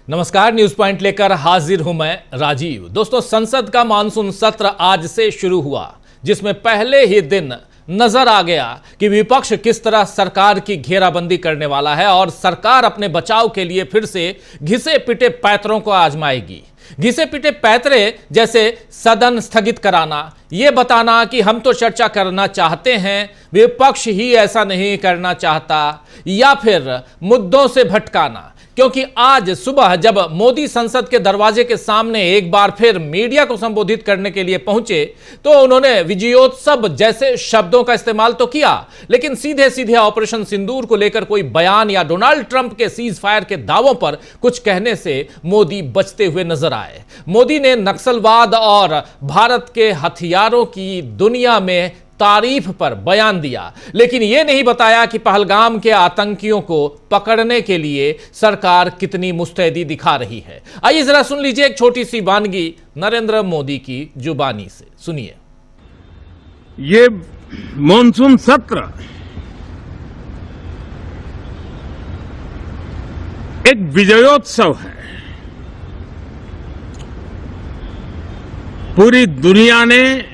नमस्कार, news point लेकर हाजिर हूं मैं राजीव। दोस्तों, संसद का मानसून सत्र आज से शुरू हुआ, जिसमें पहले ही दिन नजर आ गया कि विपक्ष किस तरह सरकार की घेराबंदी करने वाला है और सरकार अपने बचाव के लिए फिर से घिसे पिटे पैतरों को आजमाएगी। घिसे पिटे पैतरे जैसे सदन स्थगित कराना, यह बताना कि हम तो चर्चा करना चाहते हैं, विपक्ष ही ऐसा नहीं करना चाहता, या फिर मुद्दों से भटकाना। क्योंकि आज सुबह जब मोदी संसद के दरवाजे के सामने एक बार फिर मीडिया को संबोधित करने के लिए पहुंचे तो उन्होंने विजयोत्सव जैसे शब्दों का इस्तेमाल तो किया, लेकिन सीधे सीधे ऑपरेशन सिंदूर को लेकर कोई बयान या डोनाल्ड ट्रंप के सीज फायर के दावों पर कुछ कहने से मोदी बचते हुए नजर आए। मोदी ने नक्सलवाद और भारत के हथियारों की दुनिया में तारीफ पर बयान दिया, लेकिन यह नहीं बताया कि पहलगाम के आतंकियों को पकड़ने के लिए सरकार कितनी मुस्तैदी दिखा रही है। आइए जरा सुन लीजिए एक छोटी सी वानगी नरेंद्र मोदी की जुबानी से। सुनिए। ये मॉनसून सत्र एक विजयोत्सव है। पूरी दुनिया ने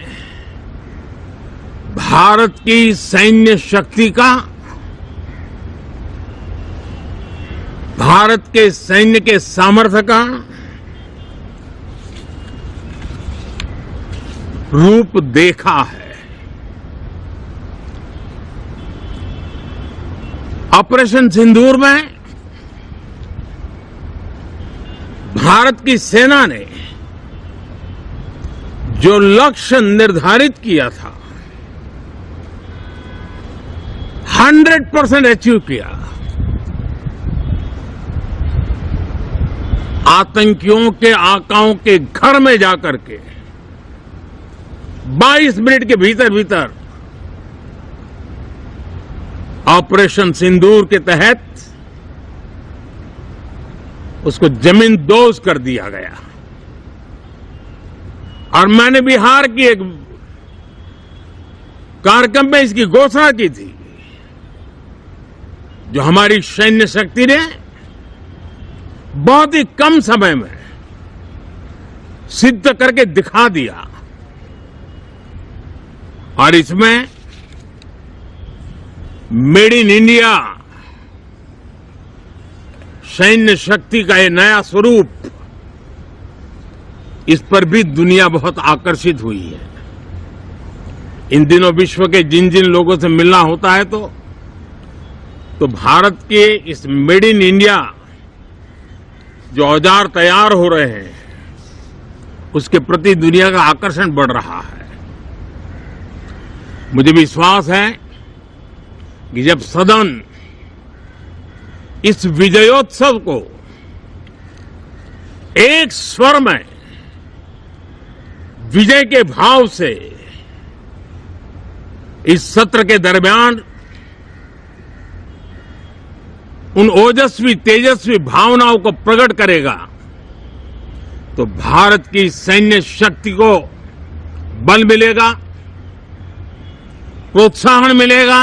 भारत की सैन्य शक्ति का, भारत के सैन्य के सामर्थ्य का रूप देखा है। ऑपरेशन सिंदूर में भारत की सेना ने जो लक्ष्य निर्धारित किया था 100% अचीव किया। आतंकियों के आकाओं के घर में जाकर के 22 मिनट के भीतर ऑपरेशन सिंदूर के तहत उसको जमींदोज कर दिया गया। और मैंने बिहार की एक कार्यक्रम में इसकी घोषणा की थी, जो हमारी सैन्य शक्ति ने बहुत ही कम समय में सिद्ध करके दिखा दिया। और इसमें मेड इन इंडिया सैन्य शक्ति का ये नया स्वरूप, इस पर भी दुनिया बहुत आकर्षित हुई है। इन दिनों विश्व के जिन जिन लोगों से मिलना होता है तो भारत के इस मेड इन इंडिया जो औजार तैयार हो रहे हैं, उसके प्रति दुनिया का आकर्षण बढ़ रहा है। मुझे विश्वास है कि जब सदन इस विजयोत्सव को एक स्वर में विजय के भाव से इस सत्र के दरमियान उन ओजस्वी तेजस्वी भावनाओं को प्रकट करेगा, तो भारत की सैन्य शक्ति को बल मिलेगा, प्रोत्साहन मिलेगा।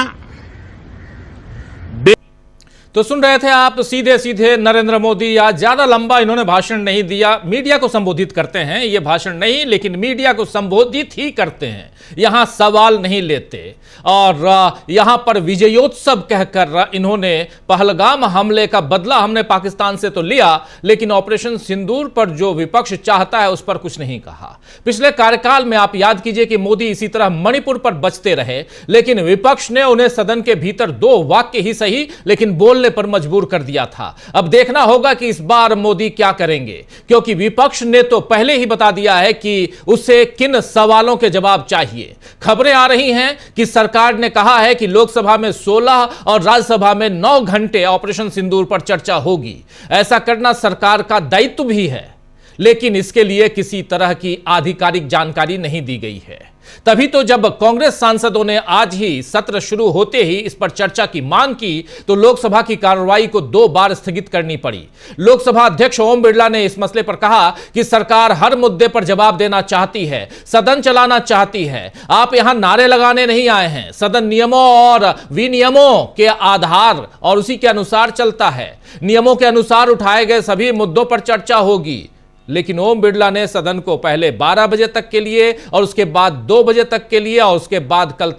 तो सुन रहे थे आप सीधे सीधे नरेंद्र मोदी। या ज्यादा लंबा इन्होंने भाषण नहीं दिया। मीडिया को संबोधित करते हैं, ये भाषण नहीं, लेकिन मीडिया को संबोधित ही करते हैं। यहां सवाल नहीं लेते और यहां पर विजयोत्सव कहकर इन्होंने पहलगाम हमले का बदला हमने पाकिस्तान से तो लिया, लेकिन ऑपरेशन सिंदूर पर जो विपक्ष चाहता है उस पर कुछ नहीं कहा। पिछले कार्यकाल में आप याद कीजिए कि मोदी इसी तरह मणिपुर पर बचते रहे, लेकिन विपक्ष ने उन्हें सदन के भीतर 2 वाक्य ही सही लेकिन बोलने पर मजबूर कर दिया था। अब देखना होगा कि इस बार मोदी क्या करेंगे, क्योंकि विपक्ष ने तो पहले ही बता दिया है कि उसे किन सवालों के जवाब चाहिए। खबरें आ रही हैं कि सरकार ने कहा है कि लोकसभा में 16 और राज्यसभा में 9 घंटे ऑपरेशन सिंदूर पर चर्चा होगी। ऐसा करना सरकार का दायित्व भी है, लेकिन इसके लिए किसी तरह की आधिकारिक जानकारी नहीं दी गई है। तभी तो जब कांग्रेस सांसदों ने आज ही सत्र शुरू होते ही इस पर चर्चा की मांग की तो लोकसभा की कार्रवाई को 2 बार स्थगित करनी पड़ी। लोकसभा अध्यक्ष ओम बिरला ने इस मसले पर कहा कि सरकार हर मुद्दे पर जवाब देना चाहती है, सदन चलाना चाहती है। आप यहां नारे लगाने नहीं आए हैं। सदन नियमों और विनियमों के आधार और उसी के अनुसार चलता है। नियमों के अनुसार उठाए गए सभी मुद्दों पर चर्चा होगी। लेकिन ओम बिरला ने सदन को पहले 12 बजे तक के लिए और उसके बाद 2 बजे तक के लिए और उसके बाद कल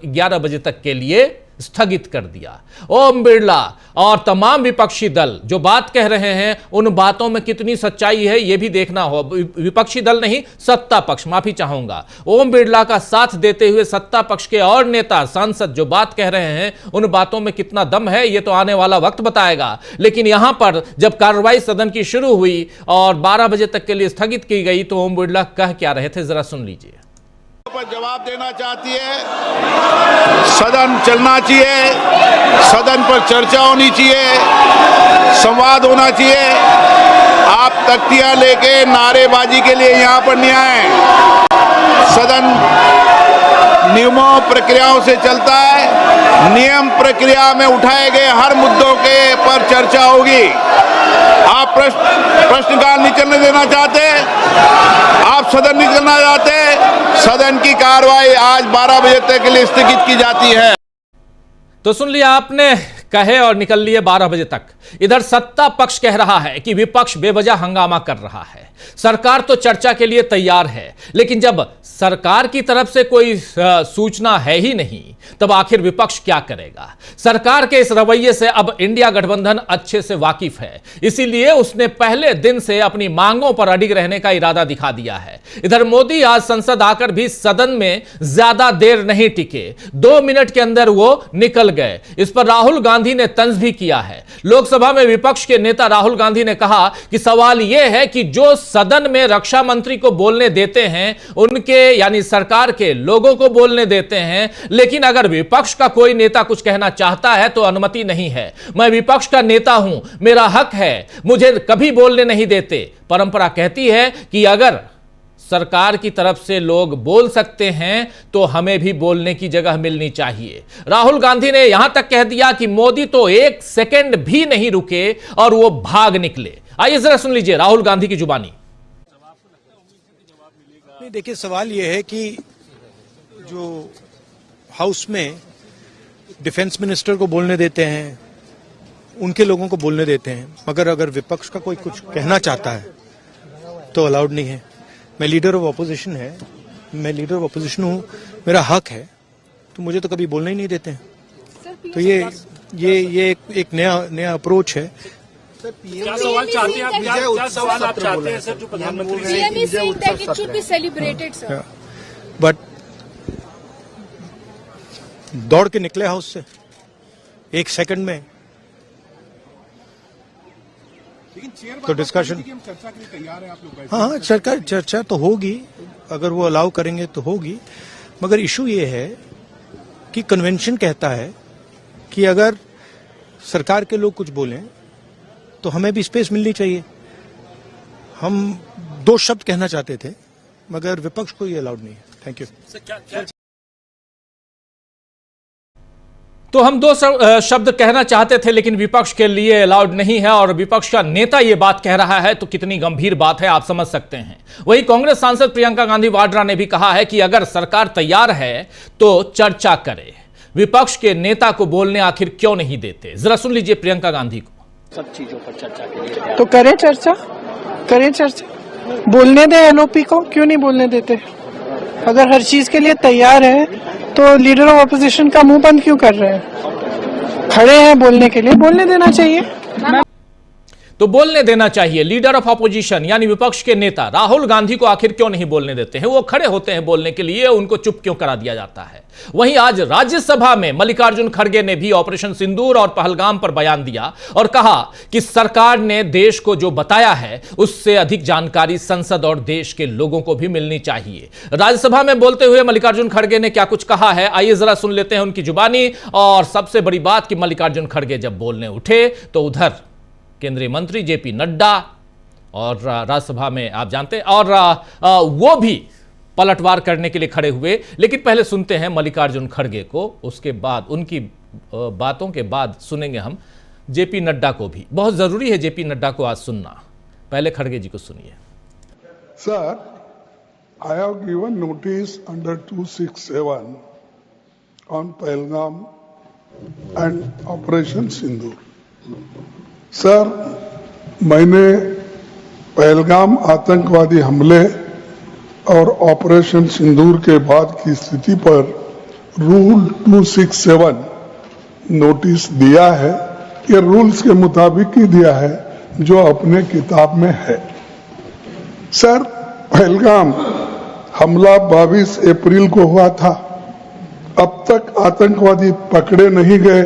11 बजे तक के लिए स्थगित कर दिया। ओम बिरला और तमाम विपक्षी दल जो बात कह रहे हैं उन बातों में कितनी सच्चाई है यह भी देखना हो। विपक्षी दल नहीं, सत्ता पक्ष, माफी चाहूंगा, ओम बिरला का साथ देते हुए सत्ता पक्ष के और नेता सांसद जो बात कह रहे हैं उन बातों में कितना दम है यह तो आने वाला वक्त बताएगा। लेकिन यहां पर जब कार्रवाई सदन की शुरू हुई और 12 बजे तक के लिए स्थगित की गई तो ओम बिरला कह क्या रहे थे, जरा सुन लीजिए। पर जवाब देना चाहती है, सदन चलना चाहिए, सदन पर चर्चा होनी चाहिए, संवाद होना चाहिए। आप तख्तियां लेके नारेबाजी के लिए यहां पर नहीं आए। सदन नियमों प्रक्रियाओं से चलता है। नियम प्रक्रिया में उठाए गए हर मुद्दों के पर चर्चा होगी। आप प्रश्नकाल नहीं चलने देना चाहते, आप सदन नहीं करना चाहते, सदन की कार्रवाई आज 12 बजे तक के लिए स्थगित की जाती है। तो सुन लिया आपने, कहे और निकल लिए 12 बजे तक। इधर सत्ता पक्ष कह रहा है कि विपक्ष बेवजह हंगामा कर रहा है। सरकार तो चर्चा के लिए तैयार है, लेकिन जब सरकार की तरफ से कोई सूचना है ही नहीं तब आखिर विपक्ष क्या करेगा। सरकार के इस रवैये से अब इंडिया गठबंधन अच्छे से वाकिफ है, इसीलिए उसने पहले दिन से अपनी मांगों पर अडिग रहने का इरादा दिखा दिया है। इधर मोदी आज संसद आकर भी सदन में ज्यादा देर नहीं टिके, 2 मिनट के अंदर वो निकल गए। इस पर राहुल गांधी ने तंज भी किया है। लोकसभा में विपक्ष के नेता राहुल गांधी ने कहा कि सवाल यह है कि जो सदन में रक्षा मंत्री को बोलने देते हैं उनके यानी सरकार के लोगों को बोलने देते हैं, लेकिन अगर विपक्ष का कोई नेता कुछ कहना चाहता है तो अनुमति नहीं है। मैं विपक्ष का नेता हूं, मेरा हक है, मुझे कभी बोलने नहीं देते। परंपरा कहती है कि अगर सरकार की तरफ से लोग बोल सकते हैं तो हमें भी बोलने की जगह मिलनी चाहिए। राहुल गांधी ने यहां तक कह दिया कि मोदी तो 1 सेकंड भी नहीं रुके और वो भाग निकले। आइए जरा सुन लीजिए राहुल गांधी की जुबानी। नहीं, देखिए सवाल यह है कि जो हाउस में डिफेंस मिनिस्टर को बोलने देते हैं, उनके लोगों को बोलने देते हैं, मगर अगर विपक्ष का कोई कुछ कहना चाहता है तो अलाउड नहीं है। मैं लीडर ऑफ अपोजिशन हूँ, मेरा हक है, तो मुझे तो कभी बोलने ही नहीं देते हैं। तो ये एक नया अप्रोच है। क्या सवाल चाहते हैं आप? क्या सवाल आप चाहते हैं सर जो प्रधानमंत्री? बट दौड़ के निकले हाउस से 1 सेकंड में, तो डिस्कशन चर्चा के लिए तैयार है आप लोग? हाँ, चर्चा तो होगी, अगर वो अलाउ करेंगे तो होगी। मगर इशू ये है कि कन्वेंशन कहता है कि अगर सरकार के लोग कुछ बोलें तो हमें भी स्पेस मिलनी चाहिए। हम 2 शब्द कहना चाहते थे, मगर विपक्ष को ये अलाउड नहीं है। Thank you. तो हम 2 शब्द कहना चाहते थे लेकिन विपक्ष के लिए अलाउड नहीं है, और विपक्ष का नेता यह बात कह रहा है तो कितनी गंभीर बात है आप समझ सकते हैं। वहीं कांग्रेस सांसद प्रियंका गांधी वाड्रा ने भी कहा है कि अगर सरकार तैयार है तो चर्चा करे, विपक्ष के नेता को बोलने आखिर क्यों नहीं देते। जरा सुन लीजिए प्रियंका गांधी को। सब चीजों पर चर्चा के लिए तो करें चर्चा, बोलने दें एलओपी को, क्यों नहीं बोलने देते। अगर हर चीज के लिए तैयार है तो लीडर ऑफ अपोजिशन का मुंह बंद क्यों कर रहे हैं? खड़े हैं बोलने के लिए, बोलने देना चाहिए। तो बोलने देना चाहिए। लीडर ऑफ अपोजिशन यानी विपक्ष के नेता राहुल गांधी को आखिर क्यों नहीं बोलने देते हैं? वो खड़े होते हैं बोलने के लिए, उनको चुप क्यों करा दिया जाता है? वहीं आज राज्यसभा में मल्लिकार्जुन खड़गे ने भी ऑपरेशन सिंदूर और पहलगाम पर बयान दिया और कहा कि सरकार ने देश को जो बताया है उससे अधिक जानकारी संसद और देश के लोगों को भी मिलनी चाहिए। राज्यसभा में बोलते हुए मल्लिकार्जुन खड़गे ने क्या कुछ कहा है, आइए जरा सुन लेते हैं उनकी जुबानी। और सबसे बड़ी बात कि मल्लिकार्जुन खड़गे जब बोलने उठे तो उधर केंद्रीय मंत्री जेपी नड्डा और राज्यसभा में आप जानते हैं, और वो भी पलटवार करने के लिए खड़े हुए। लेकिन पहले सुनते हैं मल्लिकार्जुन खड़गे को, उसके बाद उनकी बातों के बाद सुनेंगे हम जेपी नड्डा को भी। बहुत जरूरी है जेपी नड्डा को आज सुनना। पहले खड़गे जी को सुनिए। Sir, I have given notice under 267 on Pahalgam and Operation Sindoor. Sir, मैंने पहलगाम आतंकवादी हमले और ऑपरेशन सिंदूर के बाद की स्थिति पर रूल 267 नोटिस दिया है। ये रूल्स के मुताबिक ही दिया है जो अपने किताब में है। सर, पहलगाम हमला 22 अप्रैल को हुआ था। अब तक आतंकवादी पकड़े नहीं गए,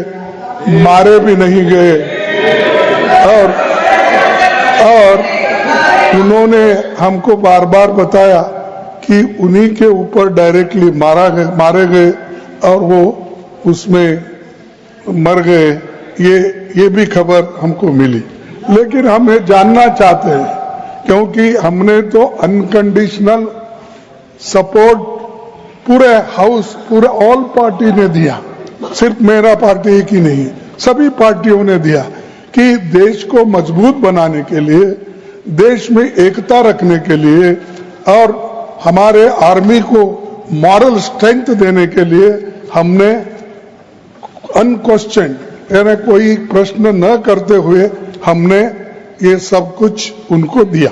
मारे भी नहीं गए, और उन्होंने हमको बार बार बताया कि उन्हीं के ऊपर डायरेक्टली मारे गए और वो उसमें मर गए। ये भी खबर हमको मिली। लेकिन हम ये जानना चाहते हैं, क्योंकि हमने तो अनकंडीशनल सपोर्ट पूरे हाउस, पूरे ऑल पार्टी ने दिया, सिर्फ मेरा पार्टी एक ही नहीं, सभी पार्टियों ने दिया कि देश को मजबूत बनाने के लिए, देश में एकता रखने के लिए और हमारे आर्मी को मॉरल स्ट्रेंथ देने के लिए हमने अनक्वेश्चन, यानी कोई प्रश्न न करते हुए हमने ये सब कुछ उनको दिया,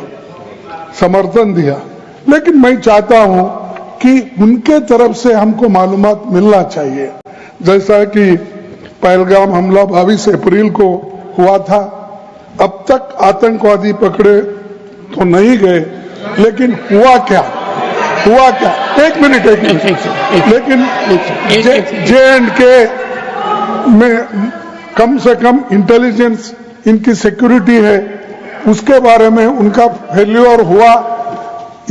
समर्थन दिया। लेकिन मैं चाहता हूं कि उनके तरफ से हमको मालूमात मिलना चाहिए। जैसा कि पहलगाम हमला 22 अप्रैल को हुआ था, अब तक आतंकवादी पकड़े तो नहीं गए, लेकिन हुआ क्या? एक मिनट। लेकिन J&K में कम से कम इंटेलिजेंस, इनकी सिक्योरिटी है, उसके बारे में उनका फेल्योर हुआ,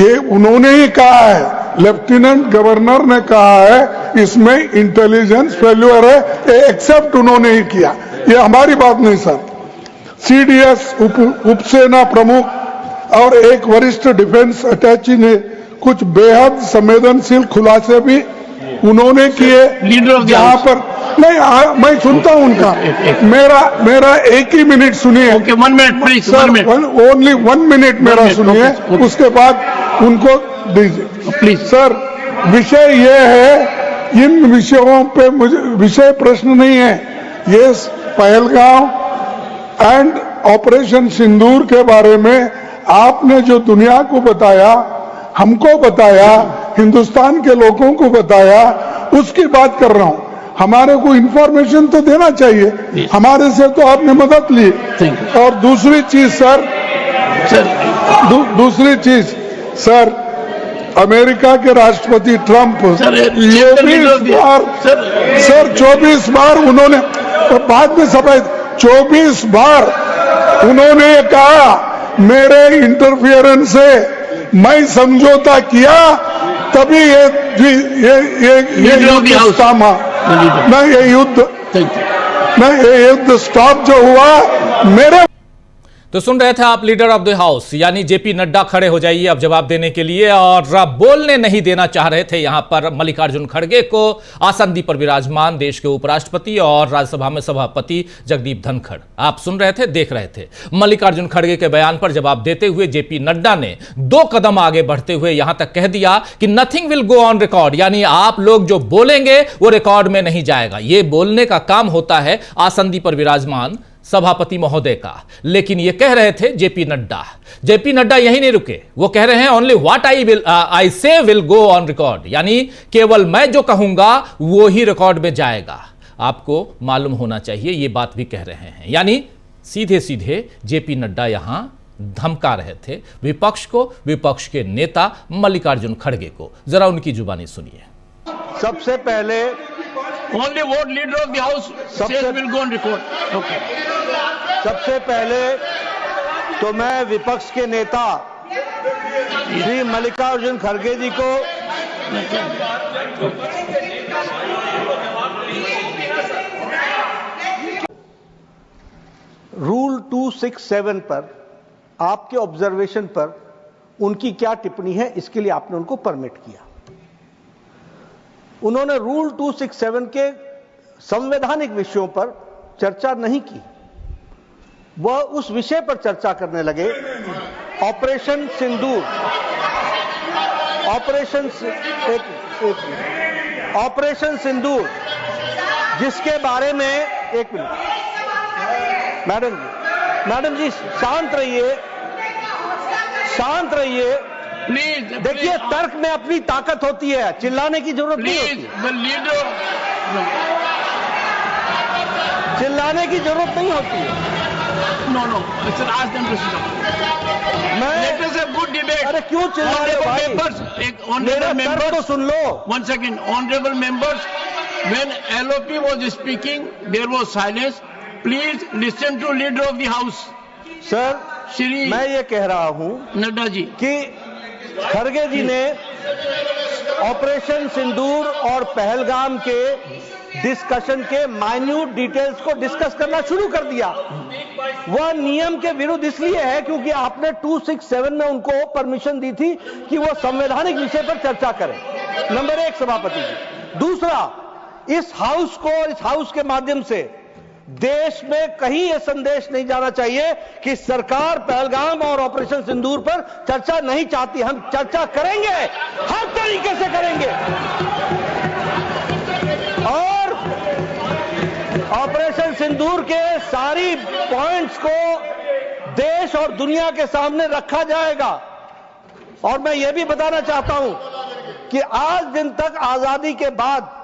ये उन्होंने ही कहा है। लेफ्टिनेंट गवर्नर ने कहा है इसमें इंटेलिजेंस फेल्योर है, ये एक्सेप्ट उन्होंने ही किया। ये हमारी बात नहीं सर। CDS उपसेना प्रमुख और एक वरिष्ठ डिफेंस अटैची ने कुछ बेहद संवेदनशील खुलासे भी उन्होंने किए। जहां पर नहीं, मैं सुनता हूं उनका, मेरा एक ही मिनट सुनिए। Okay, 1 minute please sir, only 1 minute मेरा सुनिए, उसके बाद उनको दीजिए प्लीज। सर, विषय ये है, इन विषयों पे मुझे विषय प्रश्न नहीं है। ये पहलगाम एंड ऑपरेशन सिंदूर के बारे में आपने जो दुनिया को बताया, हमको बताया, हिंदुस्तान के लोगों को बताया, उसकी बात कर रहा हूं। हमारे को इंफॉर्मेशन तो देना चाहिए, हमारे से तो आपने मदद ली। और दूसरी चीज सर, दूसरी चीज सर, अमेरिका के राष्ट्रपति ट्रंप 24 बार उन्होंने, बाद में सफाई, 24 बार उन्होंने कहा मेरे इंटरफियरेंस से मैं समझौता किया, तभी ये युद्ध थामा, नहीं ये युद्ध स्टॉप जो हुआ मेरे। तो सुन रहे थे आप लीडर ऑफ द हाउस यानी जेपी नड्डा खड़े हो जाइए अब जवाब देने के लिए, और बोलने नहीं देना चाह रहे थे यहां पर मल्लिकार्जुन खड़गे को, आसंदी पर विराजमान देश के उपराष्ट्रपति और राज्यसभा में सभापति जगदीप धनखड़। आप सुन रहे थे, देख रहे थे। मल्लिकार्जुन खड़गे के बयान पर जवाब देते हुए जेपी नड्डा ने 2 कदम आगे बढ़ते हुए यहां तक कह दिया कि nothing will go on record, यानी आप लोग जो बोलेंगे वो रिकॉर्ड में नहीं जाएगा। ये बोलने का काम होता है आसंदी पर विराजमान सभापति महोदय का। लेकिन ये कह रहे थे जेपी नड्डा यही नहीं रुके, वो कह रहे हैं ओनली व्हाट आई से विल गो ऑन रिकॉर्ड, यानी केवल मैं जो कहूंगा वो ही रिकॉर्ड में जाएगा। आपको मालूम होना चाहिए, ये बात भी कह रहे हैं, यानी सीधे सीधे जेपी नड्डा यहां धमका रहे थे विपक्ष को, विपक्ष के नेता मल्लिकार्जुन खड़गे को। जरा उनकी जुबानी सुनिए। सबसे पहले Only what leader of the house says will go on record. Okay. सबसे पहले तो मैं विपक्ष के नेता श्री मल्लिकार्जुन खड़गे जी को रूल 267 पर आपके ऑब्जर्वेशन पर उनकी क्या टिप्पणी है, इसके लिए आपने उनको परमिट किया। उन्होंने रूल 267 के संवैधानिक विषयों पर चर्चा नहीं की, वह उस विषय पर चर्चा करने लगे, ऑपरेशन सिंदूर, ऑपरेशन सिंदूर, जिसके बारे में, एक मिनट मैडम जी शांत रहिए, शांत रहिए। प्लीज देखिए, तर्क में अपनी ताकत होती है, चिल्लाने की जरूरत नहीं होती, चिल्लाने की जरूरत नहीं होती है। No, sir, ask them to sit down. Let us have good debate. अरे क्यों चिल्ला रहे हो भाई? Honorable members, तो सुन लो। One second, honorable members, when LOP was speaking, there was silence. Please listen to leader of the house. Sir, Shri मैं ये कह रहा हूं नड्डा जी कि खड़गे जी ने ऑपरेशन सिंदूर और पहलगाम के डिस्कशन के माइन्यूट डिटेल्स को डिस्कस करना शुरू कर दिया। वह नियम के विरुद्ध इसलिए है क्योंकि आपने 267 में उनको परमिशन दी थी कि वह संवैधानिक विषय पर चर्चा करें। नंबर एक, सभापति जी। दूसरा, इस हाउस को, इस हाउस के माध्यम से देश में कहीं यह संदेश नहीं जाना चाहिए कि सरकार पहलगाम और ऑपरेशन सिंदूर पर चर्चा नहीं चाहती। हम चर्चा करेंगे, हर तरीके से करेंगे, और ऑपरेशन सिंदूर के सारी पॉइंट्स को देश और दुनिया के सामने रखा जाएगा। और मैं यह भी बताना चाहता हूं कि आज दिन तक आजादी के बाद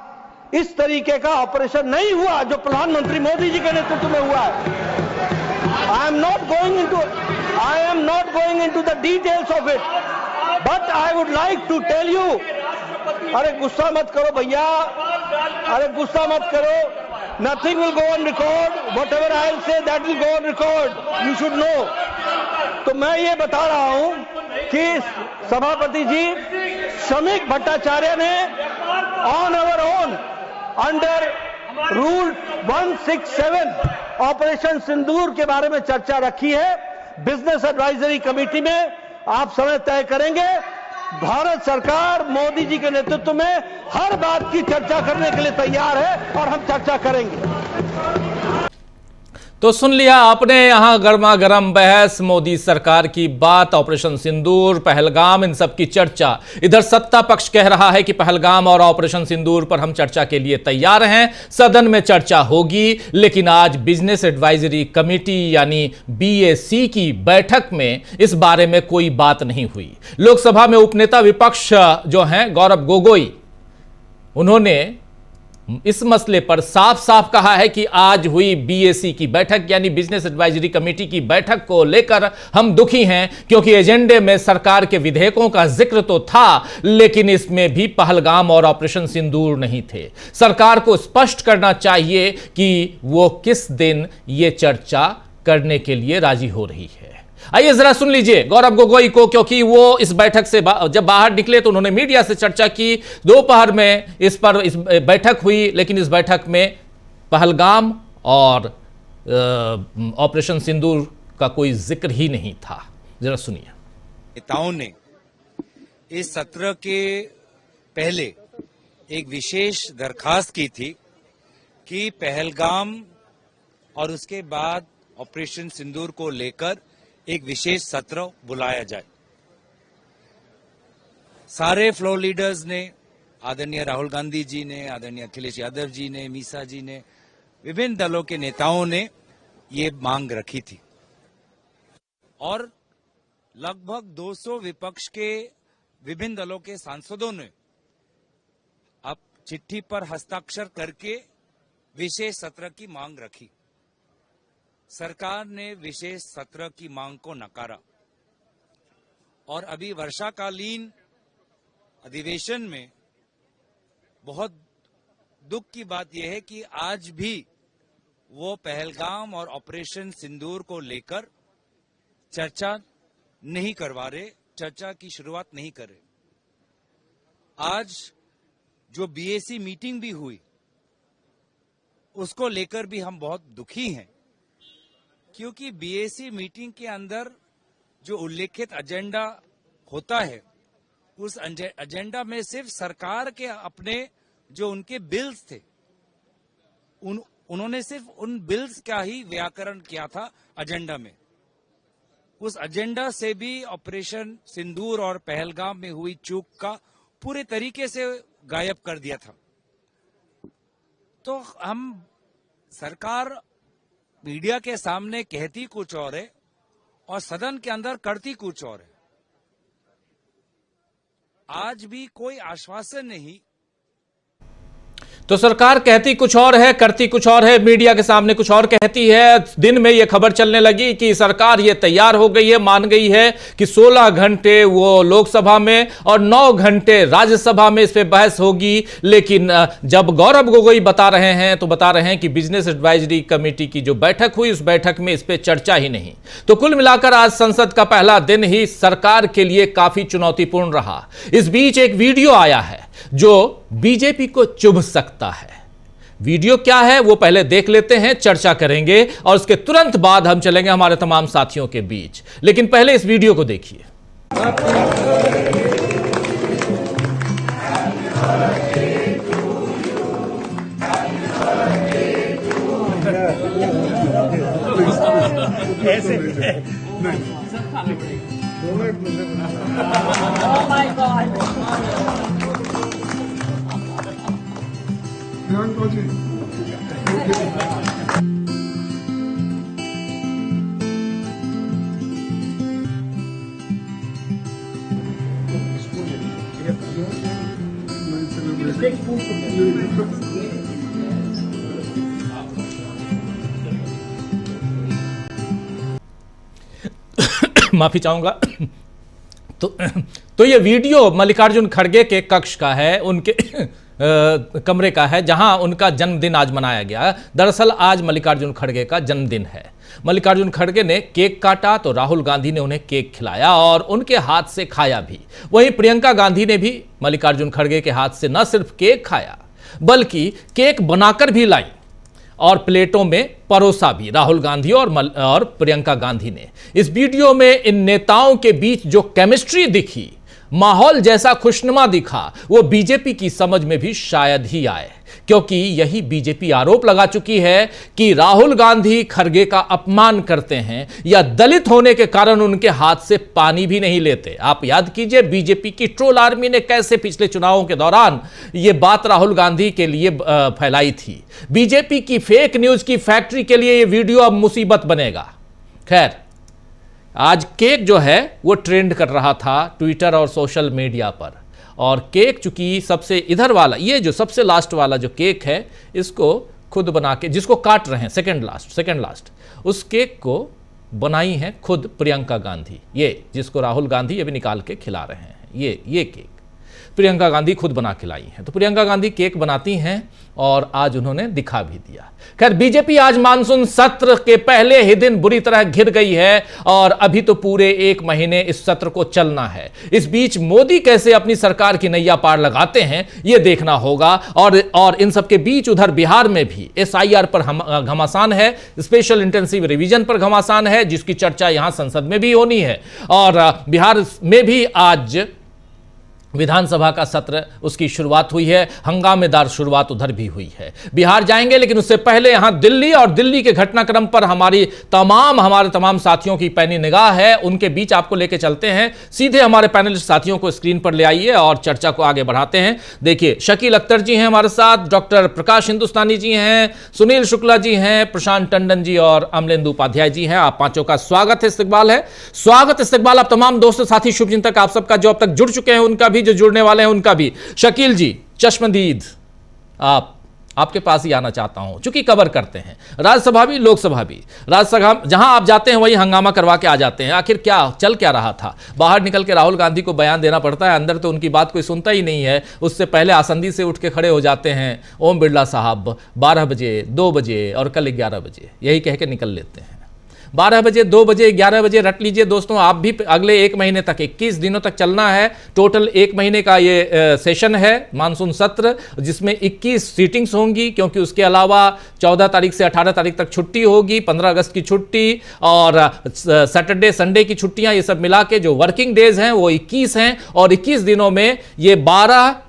इस तरीके का ऑपरेशन नहीं हुआ जो प्रधानमंत्री मोदी जी के नेतृत्व में हुआ है। I am not going into the details of it, but I would like to tell you. अरे गुस्सा मत करो भैया, अरे गुस्सा मत करो। Nothing will go on record, whatever I will say that will go on record, you should know. तो मैं ये बता रहा हूं कि सभापति जी श्रमिक भट्टाचार्य ने on our own under rule 167 operation Sindoor के बारे में चर्चा रखी है। बिजनेस एडवाइजरी कमेटी में आप समय तय करेंगे। भारत सरकार मोदी जी के नेतृत्व में हर बात की चर्चा करने के लिए तैयार है और हम चर्चा करेंगे। तो सुन लिया आपने यहां गर्मा गर्म बहस, मोदी सरकार की बात, ऑपरेशन सिंदूर, पहलगाम, इन सब की चर्चा। इधर सत्ता पक्ष कह रहा है कि पहलगाम और ऑपरेशन सिंदूर पर हम चर्चा के लिए तैयार हैं, सदन में चर्चा होगी। लेकिन आज बिजनेस एडवाइजरी कमेटी यानी BAC की बैठक में इस बारे में कोई बात नहीं हुई। लोकसभा में उपनेता विपक्ष जो हैं गौरव गोगोई, उन्होंने इस मसले पर साफ साफ कहा है कि आज हुई BAC की बैठक यानी बिजनेस एडवाइजरी कमेटी की बैठक को लेकर हम दुखी हैं, क्योंकि एजेंडे में सरकार के विधेयकों का जिक्र तो था, लेकिन इसमें भी पहलगाम और ऑपरेशन सिंदूर नहीं थे। सरकार को स्पष्ट करना चाहिए कि वो किस दिन ये चर्चा करने के लिए राजी हो रही है। आइए जरा सुन लीजिए गौरव गोगोई को, क्योंकि वो इस बैठक से जब बाहर निकले तो उन्होंने मीडिया से चर्चा की। दोपहर में इस बैठक हुई, लेकिन इस बैठक में पहलगाम और ऑपरेशन सिंदूर का कोई जिक्र ही नहीं था। जरा सुनिए। नेताओं ने इस सत्र के पहले एक विशेष दरखास्त की थी कि पहलगाम और उसके बाद ऑपरेशन सिंदूर को लेकर एक विशेष सत्र बुलाया जाए। सारे फ्लोर लीडर्स ने, आदरणीय राहुल गांधी जी ने, आदरणीय अखिलेश यादव जी ने, मीसा जी ने, विभिन्न दलों के नेताओं ने ये मांग रखी थी और लगभग 200 विपक्ष के विभिन्न दलों के सांसदों ने अब चिट्ठी पर हस्ताक्षर करके विशेष सत्र की मांग रखी। सरकार ने विशेष सत्र की मांग को नकारा और अभी वर्षाकालीन अधिवेशन में बहुत दुख की बात यह है कि आज भी वो पहलगाम और ऑपरेशन सिंदूर को लेकर चर्चा नहीं करवा रहे, चर्चा की शुरुआत नहीं कर रहे। आज जो BAC मीटिंग भी हुई उसको लेकर भी हम बहुत दुखी हैं, क्योंकि BAC मीटिंग के अंदर जो उल्लेखित एजेंडा होता है उस एजेंडा में सिर्फ सरकार के अपने जो उनके बिल्स थे उन्होंने सिर्फ उन बिल्स का ही व्याकरण किया था एजेंडा में। उस एजेंडा से भी ऑपरेशन सिंदूर और पहलगाम में हुई चूक का पूरे तरीके से गायब कर दिया था। तो हम सरकार मीडिया के सामने कहती कुछ और है और सदन के अंदर करती कुछ और है। आज भी कोई आश्वासन नहीं। तो सरकार कहती कुछ और है, करती कुछ और है, मीडिया के सामने कुछ और कहती है। दिन में यह खबर चलने लगी कि सरकार ये तैयार हो गई है, मान गई है कि 16 घंटे वो लोकसभा में और 9 घंटे राज्यसभा में इस पे बहस होगी। लेकिन जब गौरव गोगोई बता रहे हैं तो बता रहे हैं कि बिजनेस एडवाइजरी कमेटी की जो बैठक हुई उस बैठक में इस पे चर्चा ही नहीं। तो कुल मिलाकर आज संसद का पहला दिन ही सरकार के लिए काफी चुनौतीपूर्ण रहा। इस बीच एक वीडियो आया है जो बीजेपी को चुभ सकता है। वीडियो क्या है वो पहले देख लेते हैं, चर्चा करेंगे और उसके तुरंत बाद हम चलेंगे हमारे तमाम साथियों के बीच। लेकिन पहले इस वीडियो को देखिए। माफी चाहूंगा। तो ये वीडियो मल्लिकार्जुन खड़गे के कक्ष का है, उनके कमरे का है जहां उनका जन्मदिन आज मनाया गया। दरअसल आज मल्लिकार्जुन खड़गे का जन्मदिन है। मल्लिकार्जुन खड़गे ने केक काटा तो राहुल गांधी ने उन्हें केक खिलाया और उनके हाथ से खाया भी। वहीं प्रियंका गांधी ने भी मल्लिकार्जुन खड़गे के हाथ से न सिर्फ केक खाया बल्कि केक बनाकर भी लाई और प्लेटों में परोसा भी राहुल गांधी और प्रियंका गांधी ने। इस वीडियो में इन नेताओं के बीच जो केमिस्ट्री दिखी, माहौल जैसा खुशनुमा दिखा, वो बीजेपी की समझ में भी शायद ही आए, क्योंकि यही बीजेपी आरोप लगा चुकी है कि राहुल गांधी खड़गे का अपमान करते हैं या दलित होने के कारण उनके हाथ से पानी भी नहीं लेते। आप याद कीजिए बीजेपी की ट्रोल आर्मी ने कैसे पिछले चुनावों के दौरान यह बात राहुल गांधी के लिए फैलाई थी। बीजेपी की फेक न्यूज की फैक्ट्री के लिए यह वीडियो अब मुसीबत बनेगा। खैर, आज केक जो है वो ट्रेंड कर रहा था ट्विटर और सोशल मीडिया पर, और केक चूंकि सबसे इधर वाला, ये जो सबसे लास्ट वाला जो केक है, इसको खुद बना के, जिसको काट रहे हैं सेकंड लास्ट, उस केक को बनाई है खुद प्रियंका गांधी। ये जिसको राहुल गांधी अभी निकाल के खिला रहे हैं, ये केक प्रियंका गांधी खुद बना के लाई हैं। तो प्रियंका गांधी केक बनाती हैं और आज उन्होंने दिखा भी दिया। खैर, बीजेपी आज मानसून सत्र के पहले ही दिन बुरी तरह घिर गई है और अभी तो पूरे 1 महीने इस सत्र को चलना है। इस बीच मोदी कैसे अपनी सरकार की नैया पार लगाते हैं ये देखना होगा। और इन सबके बीच उधर बिहार में भी SIR पर घमासान है, स्पेशल इंटेंसिव रिवीजन पर घमासान है, जिसकी चर्चा यहां संसद में भी होनी है। और बिहार में भी आज विधानसभा का सत्र, उसकी शुरुआत हुई है, हंगामेदार शुरुआत उधर भी हुई है। बिहार जाएंगे, लेकिन उससे पहले यहां दिल्ली और दिल्ली के घटनाक्रम पर हमारे तमाम साथियों की पैनी निगाह है। उनके बीच आपको लेके चलते हैं। सीधे हमारे पैनलिस्ट साथियों को स्क्रीन पर ले आइए और चर्चा को आगे बढ़ाते हैं। देखिए, शकील अख्तर जी हैं हमारे साथ, डॉक्टर प्रकाश हिंदुस्तानी जी हैं, सुनील शुक्ला जी हैं, प्रशांत टंडन जी और अमलेंदु उपाध्याय जी हैं। आप पांचों का स्वागत है, इस्तकबाल आप तमाम दोस्तों, साथी, शुभचिंतक आप सबका जो अब तक जुड़ चुके हैं उनका भी, जो जुड़ने वाले हैं उनका भी। शकील जी, चश्मदीद, आपके पास ही आना चाहता हूं, चूंकि कवर करते हैं राज्यसभा भी लोकसभा भी। राज्यसभा जहां आप जाते हैं वही हंगामा करवा के आ जाते हैं। आखिर चल क्या रहा था? बाहर निकल के राहुल गांधी को बयान देना पड़ता है, अंदर तो उनकी बात कोई सुनता ही नहीं है। उससे पहले आसंदी से उठ के खड़े हो जाते हैं ओम बिरला साहब, 12 बजे, 2 बजे और कल 11 बजे, यही कह के निकल लेते हैं। 12 बजे, 2 बजे, 11 बजे रट लीजिए दोस्तों। आप भी अगले 1 महीने तक, 21 दिनों तक चलना है। टोटल 1 महीने का ये सेशन है, मानसून सत्र, जिसमें 21 सीटिंग्स होंगी, क्योंकि उसके अलावा 14 तारीख से 18 तारीख तक छुट्टी होगी, 15 अगस्त की छुट्टी और सैटरडे संडे की छुट्टियां, ये सब मिला के जो वर्किंग डेज हैं वो 21 हैं। और 21 दिनों में ये 12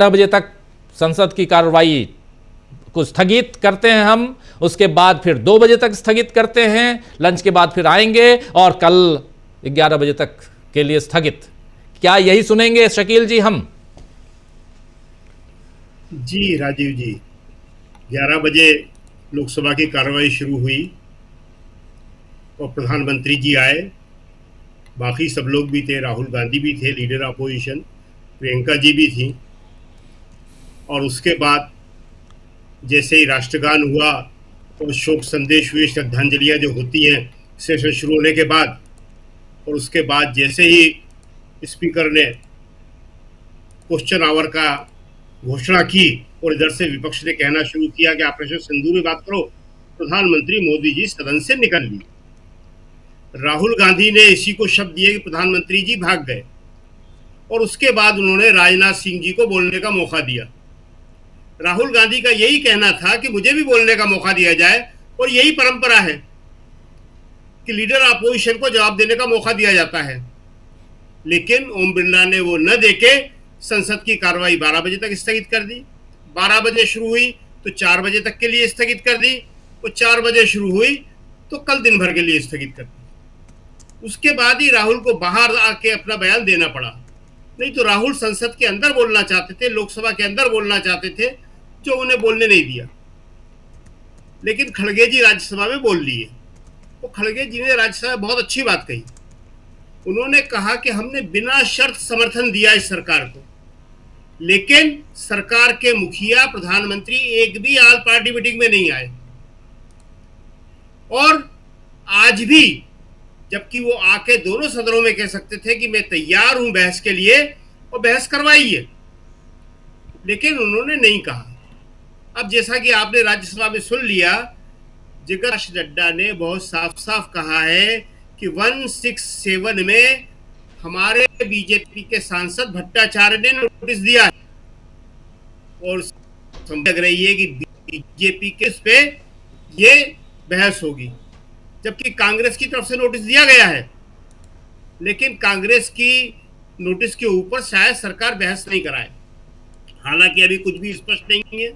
बजे तक संसद की कार्रवाई को स्थगित करते हैं हम। उसके बाद फिर 2 बजे तक स्थगित करते हैं, लंच के बाद फिर आएंगे और कल 11 बजे तक के लिए स्थगित। क्या यही सुनेंगे शकील जी हम? जी राजीव जी, 11 बजे लोकसभा की कार्रवाई शुरू हुई और प्रधानमंत्री जी आए, बाकी सब लोग भी थे, राहुल गांधी भी थे, लीडर अपोजिशन प्रियंका जी भी थी। और उसके बाद जैसे ही राष्ट्रगान हुआ और शोक संदेश हुए, श्रद्धांजलियां जो होती हैं सेशन शुरू होने के बाद, और उसके बाद जैसे ही स्पीकर ने क्वेश्चन आवर का घोषणा की और इधर से विपक्ष ने कहना शुरू किया कि ऑपरेशन सिंदूर में बात करो, प्रधानमंत्री मोदी जी सदन से निकल लिए। राहुल गांधी ने इसी को शब्द दिए कि प्रधानमंत्री जी भाग गए, और उसके बाद उन्होंने राजनाथ सिंह जी को बोलने का मौका दिया। राहुल गांधी का यही कहना था कि मुझे भी बोलने का मौका दिया जाए, और यही परंपरा है कि लीडर अपोजिशन को जवाब देने का मौका दिया जाता है। लेकिन ओम बिरला ने वो न देके संसद की कार्रवाई 12 बजे तक स्थगित कर दी। 12 बजे शुरू हुई तो 4 बजे तक के लिए स्थगित कर दी, और 4 बजे शुरू हुई तो कल दिन भर के लिए स्थगित कर दी। उसके बाद ही राहुल को बाहर आके अपना बयान देना पड़ा। नहीं तो राहुल संसद के अंदर बोलना चाहते थे, लोकसभा के अंदर बोलना चाहते थे, जो उन्हें बोलने नहीं दिया। लेकिन खड़गे जी राज्यसभा में बोल लिए। तो खड़गे जी ने राज्यसभा में बहुत अच्छी बात कही। उन्होंने कहा कि हमने बिना शर्त समर्थन दिया इस सरकार को, लेकिन सरकार के मुखिया प्रधानमंत्री एक भी ऑल पार्टी मीटिंग में नहीं आए। और आज भी, जबकि वो आके दोनों सदनों में कह सकते थे कि मैं तैयार हूं बहस के लिए और बहस करवाइए, लेकिन उन्होंने नहीं कहा। अब जैसा कि आपने राज्यसभा में सुन लिया, जगत नड्डा ने बहुत साफ साफ कहा है कि 167 में हमारे बीजेपी के सांसद भट्टाचार्य ने नोटिस दिया है, और लग रही है कि बीजेपी के इस पे ये बहस होगी, जबकि कांग्रेस की तरफ से नोटिस दिया गया है। लेकिन कांग्रेस की नोटिस के ऊपर शायद सरकार बहस नहीं कराए। हालांकि अभी कुछ भी स्पष्ट नहीं है,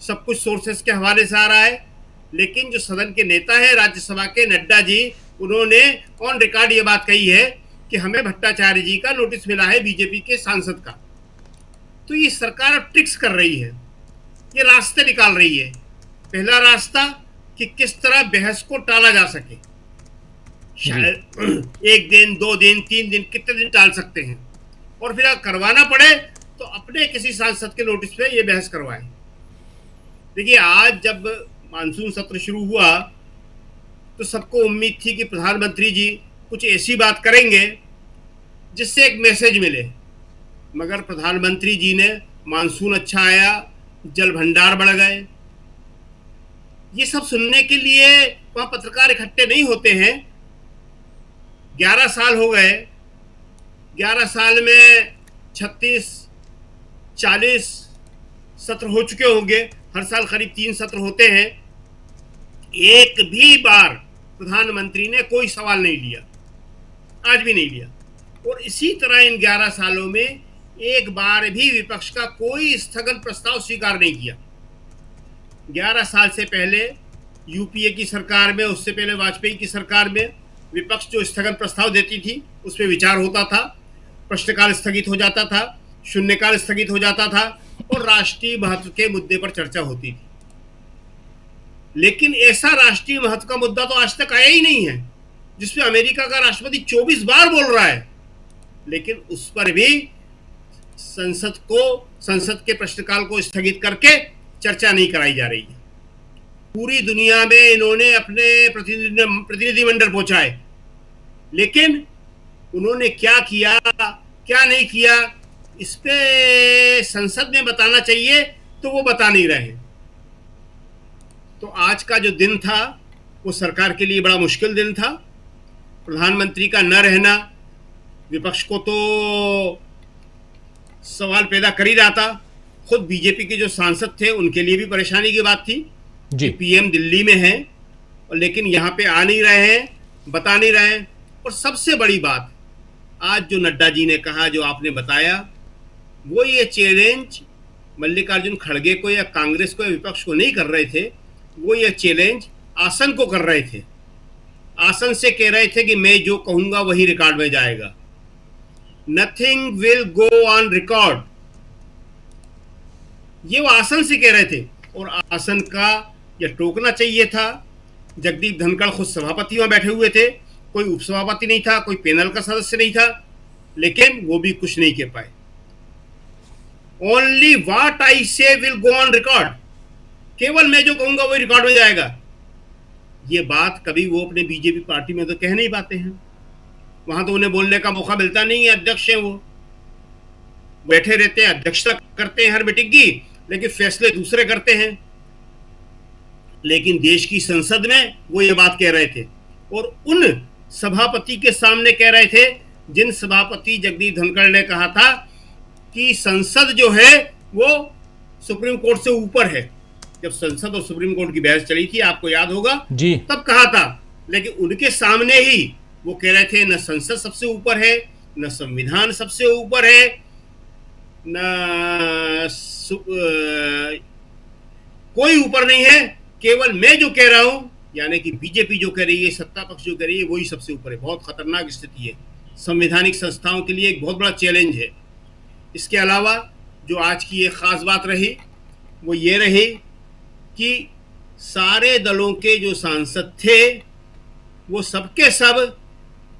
सब कुछ सोर्सेस के हवाले से आ रहा है। लेकिन जो सदन के नेता है राज्यसभा के, नड्डा जी, उन्होंने ऑन रिकॉर्ड ये बात कही है कि हमें भट्टाचार्य जी का नोटिस मिला है बीजेपी के सांसद का। तो ये सरकार अब ट्रिक्स कर रही है, ये रास्ते निकाल रही है। पहला रास्ता कि किस तरह बहस को टाला जा सके, शायद 1 दिन, 2 दिन, 3 दिन, कितने दिन टाल सकते हैं, और फिर अगर करवाना पड़े तो अपने किसी सांसद के नोटिस पे ये बहस करवाए। देखिए, आज जब मानसून सत्र शुरू हुआ तो सबको उम्मीद थी कि प्रधानमंत्री जी कुछ ऐसी बात करेंगे जिससे एक मैसेज मिले, मगर प्रधानमंत्री जी ने मानसून अच्छा आया, जल भंडार बढ़ गए, ये सब सुनने के लिए वहां पत्रकार इकट्ठे नहीं होते हैं। 11 साल हो गए, 11 साल में 36-40 सत्र हो चुके होंगे, हर साल करीब 3 सत्र होते हैं। एक भी बार प्रधानमंत्री ने कोई सवाल नहीं लिया, आज भी नहीं लिया। और इसी तरह इन 11 सालों में एक बार भी विपक्ष का कोई स्थगन प्रस्ताव स्वीकार नहीं किया। 11 साल से पहले यूपीए की सरकार में, उससे पहले वाजपेयी की सरकार में, विपक्ष जो स्थगन प्रस्ताव देती थी उस पर विचार होता था, प्रश्नकाल स्थगित हो जाता था, शून्यकाल स्थगित हो जाता था, और राष्ट्रीय महत्व के मुद्दे पर चर्चा होती थी। लेकिन ऐसा राष्ट्रीय महत्व का मुद्दा तो आज तक आया ही नहीं है जिसमें अमेरिका का राष्ट्रपति 24 बार बोल रहा है, लेकिन उस पर भी संसद के प्रश्नकाल को स्थगित करके चर्चा नहीं कराई जा रही है। पूरी दुनिया में इन्होंने अपने प्रतिनिधिमंडल पहुंचाए, लेकिन उन्होंने क्या किया, क्या नहीं किया, इस पे संसद में बताना चाहिए तो वो बता नहीं रहे। तो आज का जो दिन था वो सरकार के लिए बड़ा मुश्किल दिन था। प्रधानमंत्री का न रहना विपक्ष को तो सवाल पैदा कर ही रहा था। खुद बीजेपी के जो सांसद थे उनके लिए भी परेशानी की बात थी जी। कि पीएम दिल्ली में हैं और लेकिन यहाँ पे आ नहीं रहे हैं, बता नहीं रहे हैं। और सबसे बड़ी बात आज जो नड्डा जी ने कहा, जो आपने बताया, वो ये चैलेंज मल्लिकार्जुन खड़गे को या कांग्रेस को या विपक्ष को नहीं कर रहे थे, वो ये चैलेंज आसन को कर रहे थे। आसन से कह रहे थे कि मैं जो कहूंगा वही रिकॉर्ड में जाएगा, nothing will go on record, ये वो आसन से कह रहे थे। और आसन का यह टोकना चाहिए था। जगदीप धनखड़ खुद सभापति वहां बैठे हुए थे, कोई उपसभापति नहीं था, कोई पैनल का सदस्य नहीं था, लेकिन वो भी कुछ नहीं कह पाए। ओनली व्हाट आई से विल गो ऑन रिकॉर्ड, केवल मैं जो कहूंगा वही रिकॉर्ड में जाएगा। ये बात कभी वो अपने बीजेपी पार्टी में तो कह नहीं पाते हैं। वहां तो उन्हें बोलने का मौका मिलता नहीं है। अध्यक्ष हैं, वो बैठे रहते हैं, अध्यक्षता करते हैं हर मीटिंग की, लेकिन फैसले दूसरे करते हैं। लेकिन देश की संसद में वो ये बात कह रहे थे और उन सभापति के सामने कह रहे थे जिन सभापति जगदीप धनखड़ ने कहा था कि संसद जो है वो सुप्रीम कोर्ट से ऊपर है। जब संसद और सुप्रीम कोर्ट की बहस चली थी, आपको याद होगा जी, तब कहा था। लेकिन उनके सामने ही वो कह रहे थे न संसद सबसे ऊपर है, न संविधान सबसे ऊपर है, न कोई ऊपर नहीं है, केवल मैं जो कह रहा हूं, यानी कि बीजेपी जो कह रही है, सत्ता पक्ष जो कह रही है, वही सबसे ऊपर है। बहुत खतरनाक स्थिति है, संवैधानिक संस्थाओं के लिए एक बहुत बड़ा चैलेंज है। इसके अलावा जो आज की एक खास बात रही वो ये रही कि सारे दलों के जो सांसद थे वो सबके सब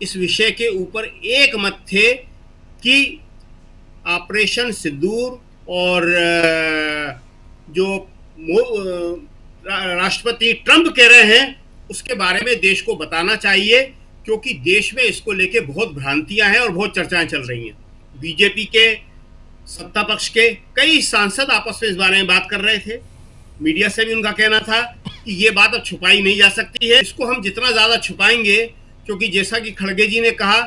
इस विषय के ऊपर एक मत थे कि ऑपरेशन सिंदूर और जो राष्ट्रपति ट्रंप कह रहे हैं उसके बारे में देश को बताना चाहिए, क्योंकि देश में इसको लेके बहुत भ्रांतियां हैं और बहुत चर्चाएं चल रही हैं। बीजेपी के सत्ता पक्ष के कई सांसद आपस में इस बारे में बात कर रहे थे। मीडिया से भी उनका कहना था कि ये बात अब छुपाई नहीं जा सकती है, इसको हम जितना ज्यादा छुपाएंगे, क्योंकि जैसा कि खड़गे जी ने कहा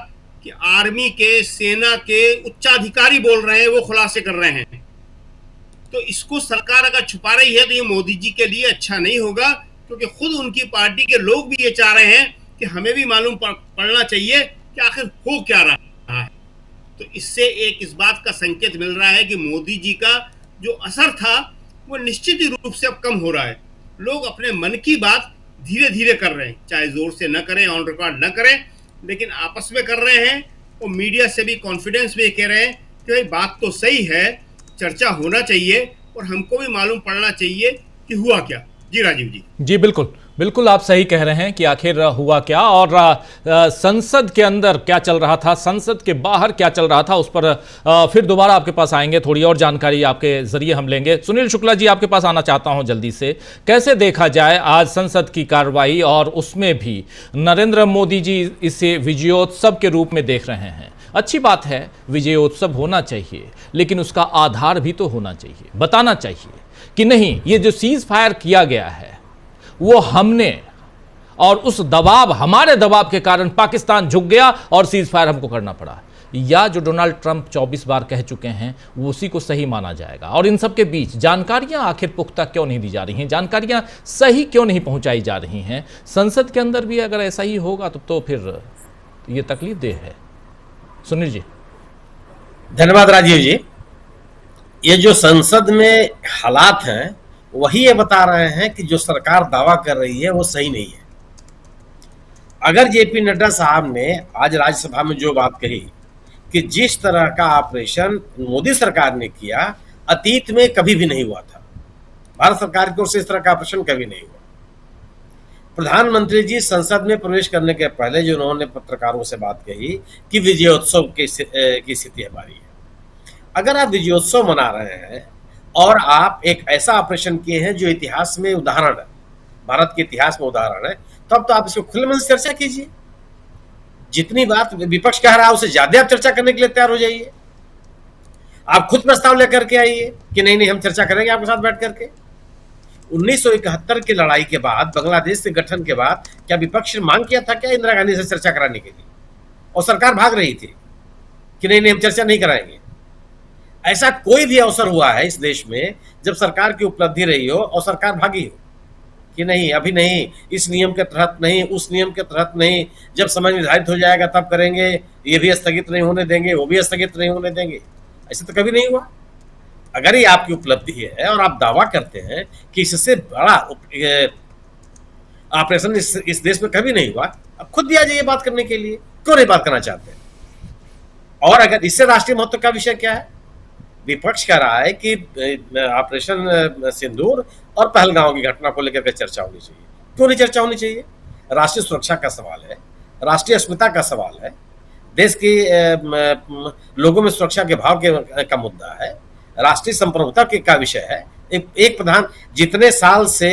कि आर्मी के, सेना के उच्चाधिकारी बोल रहे हैं, वो खुलासे कर रहे हैं, तो इसको सरकार अगर छुपा रही है तो ये मोदी जी के लिए अच्छा नहीं होगा, क्योंकि खुद उनकी पार्टी के लोग भी ये चाह रहे हैं कि हमें भी मालूम पड़ना चाहिए कि आखिर हो क्या रहा है। तो इससे एक इस बात का संकेत मिल रहा है कि मोदी जी का जो असर था वो निश्चित ही रूप से अब कम हो रहा है। लोग अपने मन की बात धीरे धीरे कर रहे हैं, चाहे जोर से न करें, ऑन रिकॉर्ड न करें, लेकिन आपस में कर रहे हैं। और मीडिया से भी कॉन्फिडेंस में कह रहे हैं कि भाई बात तो सही है, चर्चा होना चाहिए और हमको भी मालूम पड़ना चाहिए कि हुआ क्या। जी राजीव जी। जी बिल्कुल बिल्कुल, आप सही कह रहे हैं कि आखिर हुआ क्या और संसद के अंदर क्या चल रहा था, संसद के बाहर क्या चल रहा था, उस पर फिर दोबारा आपके पास आएंगे, थोड़ी और जानकारी आपके जरिए हम लेंगे। सुनील शुक्ला जी, आपके पास आना चाहता हूं जल्दी से। कैसे देखा जाए आज संसद की कार्रवाई, और उसमें भी नरेंद्र मोदी जी इसे विजयोत्सव के रूप में देख रहे हैं। अच्छी बात है, विजयोत्सव होना चाहिए, लेकिन उसका आधार भी तो होना चाहिए, बताना चाहिए कि नहीं, ये जो सीज फायर किया गया है वो हमने, और उस दबाव, हमारे दबाव के कारण पाकिस्तान झुक गया और सीज फायर हमको करना पड़ा, या जो डोनाल्ड ट्रंप 24 बार कह चुके हैं वो उसी को सही माना जाएगा। और इन सब के बीच जानकारियां आखिर पुख्ता क्यों नहीं दी जा रही हैं, जानकारियां सही क्यों नहीं पहुंचाई जा रही हैं? संसद के अंदर भी अगर ऐसा ही होगा तो फिर ये तकलीफ देह है। सुनील जी। धन्यवाद राजीव जी। ये जो संसद में हालात हैं वही ये बता रहे हैं कि जो सरकार दावा कर रही है वो सही नहीं है। अगर जेपी नड्डा साहब ने आज राज्यसभा में जो बात कही कि जिस तरह का ऑपरेशन मोदी सरकार ने किया अतीत में कभी भी नहीं हुआ था, भारत सरकार की ओर से इस तरह का ऑपरेशन कभी नहीं हुआ। प्रधानमंत्री जी संसद में प्रवेश करने के पहले जो उन्होंने पत्रकारों से बात कही कि विजयोत्सव की स्थिति हमारी है। अगर आप विजयोत्सव मना रहे हैं और आप एक ऐसा ऑपरेशन किए हैं जो इतिहास में उदाहरण है, भारत के इतिहास में उदाहरण है, तब तो आप इसको खुले मन से चर्चा कीजिए। जितनी बात विपक्ष कह रहा है उससे ज्यादा आप चर्चा करने के लिए तैयार हो जाइए। आप खुद प्रस्ताव लेकर के आइए कि नहीं हम चर्चा करेंगे आपके साथ बैठ करके। 1971 की लड़ाई के बाद, बांग्लादेश के गठन के बाद, क्या विपक्ष ने मांग किया था क्या इंदिरा गांधी से चर्चा कराने के लिए? और सरकार भाग रही थी कि नहीं हम चर्चा नहीं कराएंगे। ऐसा कोई भी अवसर हुआ है इस देश में जब सरकार की उपलब्धि रही हो और सरकार भागी हो कि नहीं अभी नहीं, इस नियम के तहत नहीं, उस नियम के तहत नहीं, जब समय निर्धारित हो जाएगा तब करेंगे, ये भी स्थगित नहीं होने देंगे, वो भी स्थगित नहीं होने देंगे? ऐसा तो कभी नहीं हुआ। अगर ये आपकी उपलब्धि है और आप दावा करते हैं कि इससे बड़ा ऑपरेशन इस देश में कभी नहीं हुआ, अब खुद भी आ जाइए बात करने के लिए, क्यों नहीं बात करना चाहते? और अगर इससे राष्ट्रीय महत्व का विषय क्या है? विपक्ष कह रहा है कि ऑपरेशन सिंदूर और पहलगांव की घटना को लेकर के चर्चा होनी चाहिए। क्यों नहीं चर्चा होनी चाहिए? राष्ट्रीय सुरक्षा का सवाल है, राष्ट्रीय अस्मिता का सवाल है, देश के लोगों में सुरक्षा के भाव का मुद्दा है, राष्ट्रीय संप्रभुता का विषय है। एक प्रधान जितने साल से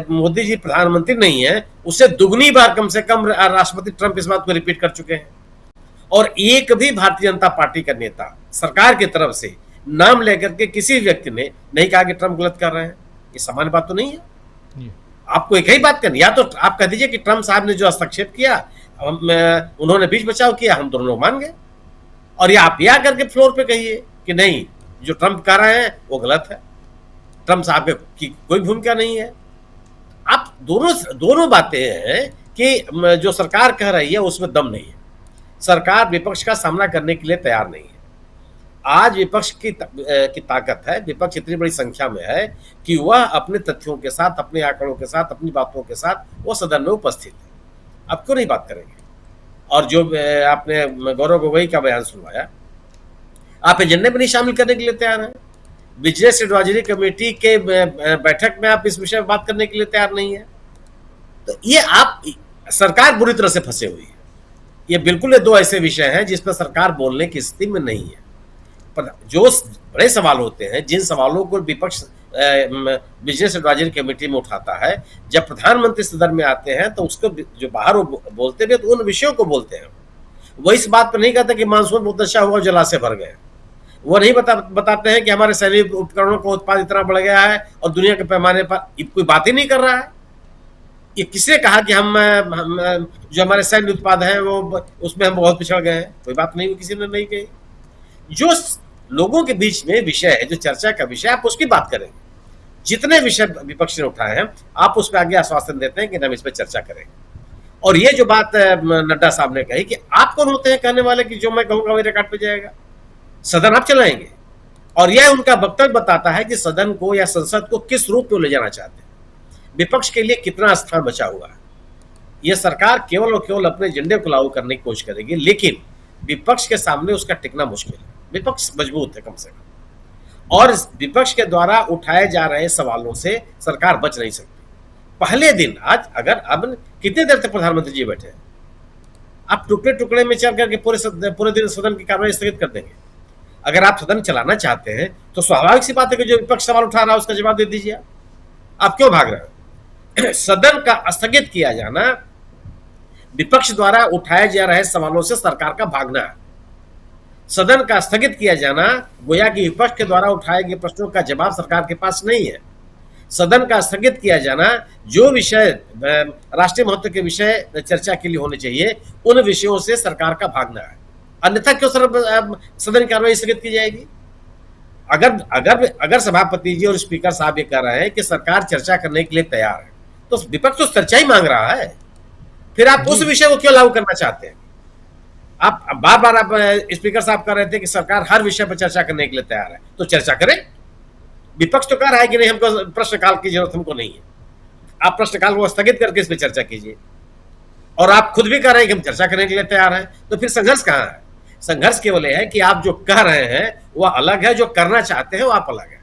मोदी जी प्रधानमंत्री नहीं है, उससे दुगनी बार कम से कम राष्ट्रपति ट्रंप इस बात को रिपीट कर चुके हैं। और एक भी भारतीय जनता पार्टी का नेता सरकार की तरफ से नाम लेकर के किसी व्यक्ति ने नहीं कहा कि ट्रंप गलत कर रहे हैं। ये सामान्य बात तो नहीं है। आपको एक ही बात करनी, या तो आप कह दीजिए कि ट्रंप साहब ने जो हस्तक्षेप किया, उन्होंने बीच बचाव किया, हम दोनों लोग मान गए, और या आप यह करके फ्लोर पे कहिए कि नहीं जो ट्रंप कर रहे हैं वो गलत है, ट्रंप साहब की कोई भूमिका नहीं है। आप दोनों बातें हैं कि जो सरकार कह रही है उसमें दम नहीं है। सरकार विपक्ष का सामना करने के लिए तैयार नहीं है। आज विपक्ष की ताकत है, विपक्ष इतनी बड़ी संख्या में है कि वह अपने तथ्यों के साथ, अपने आंकड़ों के साथ, अपनी बातों के साथ वो सदन में उपस्थित है। अब क्यों नहीं बात करेंगे? और जो आपने गौरव गोगोई का बयान सुनवाया, आप एजेंडे में नहीं शामिल करने के लिए तैयार हैं। बिजनेस एडवाइजरी कमेटी के बैठक में आप इस विषय में बात करने के लिए तैयार नहीं है। तो ये आप सरकार बुरी तरह से फंसे हुई है। ये बिल्कुल ये दो ऐसे विषय हैं जिस पर सरकार बोलने की स्थिति में नहीं है। पर जो बड़े सवाल होते हैं, जिन सवालों को विपक्ष बिजनेस एडवाइजरी कमेटी में उठाता है, जब प्रधानमंत्री सदन में आते हैं तो उसको जो बाहर वो बोलते हैं तो उन विषयों को बोलते हैं। वो इस बात पर नहीं कहते कि मानसून बहुत अच्छा हुआ, जलाशय भर गए। वो नहीं बताते हैं कि हमारे सैन्य उपकरणों का उत्पादन इतना बढ़ गया है और दुनिया के पैमाने पर कोई बात ही नहीं कर रहा है। ये किसने कहा कि हम जो हमारे सैन्य उत्पाद है वो उसमें हम बहुत पिछड़ गए हैं? कोई बात नहीं, किसी ने नहीं कही। जो लोगों के बीच में विषय है, जो चर्चा का विषय, आप उसकी बात करेंगे। जितने विषय विपक्ष ने उठाए हैं आप उस पर आगे आश्वासन देते हैं कि हम इस पर चर्चा करेंगे। और ये जो बात नड्डा साहब ने कही कि आप कौन होते हैं कहने वाले कि जो मैं कहूंगा वही रिकॉर्ड पे जाएगा, सदन आप चलाएंगे। और यह उनका वक्तव्य बताता है कि सदन को या संसद को किस रूप में ले जाना चाहते हैं, विपक्ष के लिए कितना स्थान बचा हुआ है। यह सरकार केवल और केवल अपने एजेंडे को लागू करने की कोशिश करेगी, लेकिन विपक्ष के सामने उसका टिकना मुश्किल है। विपक्ष मजबूत है कम से कम, और विपक्ष के द्वारा उठाए जा रहे सवालों से सरकार बच नहीं सकती। पहले दिन आज अगर अब कितनी देर तक प्रधानमंत्री जी बैठे हैं, आप टुकड़े टुकड़े में चल करके पूरे दिन सदन की कार्रवाई स्थगित कर देंगे। अगर आप सदन चलाना चाहते हैं तो स्वाभाविक सी बात है कि जो विपक्ष सवाल उठा रहा है उसका जवाब दे दीजिए। आप क्यों भाग रहे हैं? सदन का स्थगित किया जाना विपक्ष द्वारा उठाए जा रहे सवालों से सरकार का भागना है। सदन का स्थगित किया जाना गोया कि विपक्ष के द्वारा उठाए गए प्रश्नों का जवाब सरकार के पास नहीं है। सदन का स्थगित किया जाना जो विषय राष्ट्रीय महत्व के विषय चर्चा के लिए होने चाहिए, उन विषयों से सरकार का भागना है। अन्यथा क्यों सदन की कार्रवाई स्थगित की जाएगी? अगर सभापति जी और स्पीकर साहब ये कह रहे हैं कि सरकार चर्चा करने के लिए तैयार है, तो विपक्ष तो चर्चा ही मांग रहा है। फिर आप उस विषय को क्यों लागू करना चाहते हैं? आप बार बार आप स्पीकर साहब कह रहे थे कि सरकार हर विषय पर चर्चा करने के लिए तैयार है, तो चर्चा करें। विपक्ष तो कह रहा है कि नहीं, हमको प्रश्नकाल की जरूरत हमको नहीं है। आप प्रश्नकाल को स्थगित करके इस पर चर्चा कीजिए। और आप खुद भी कह रहे हैं कि हम चर्चा करने के लिए तैयार हैं, तो फिर संघर्ष कहाँ है? संघर्ष केवल है कि आप जो कह रहे हैं वह अलग है, जो करना चाहते हैं वो आप अलग है।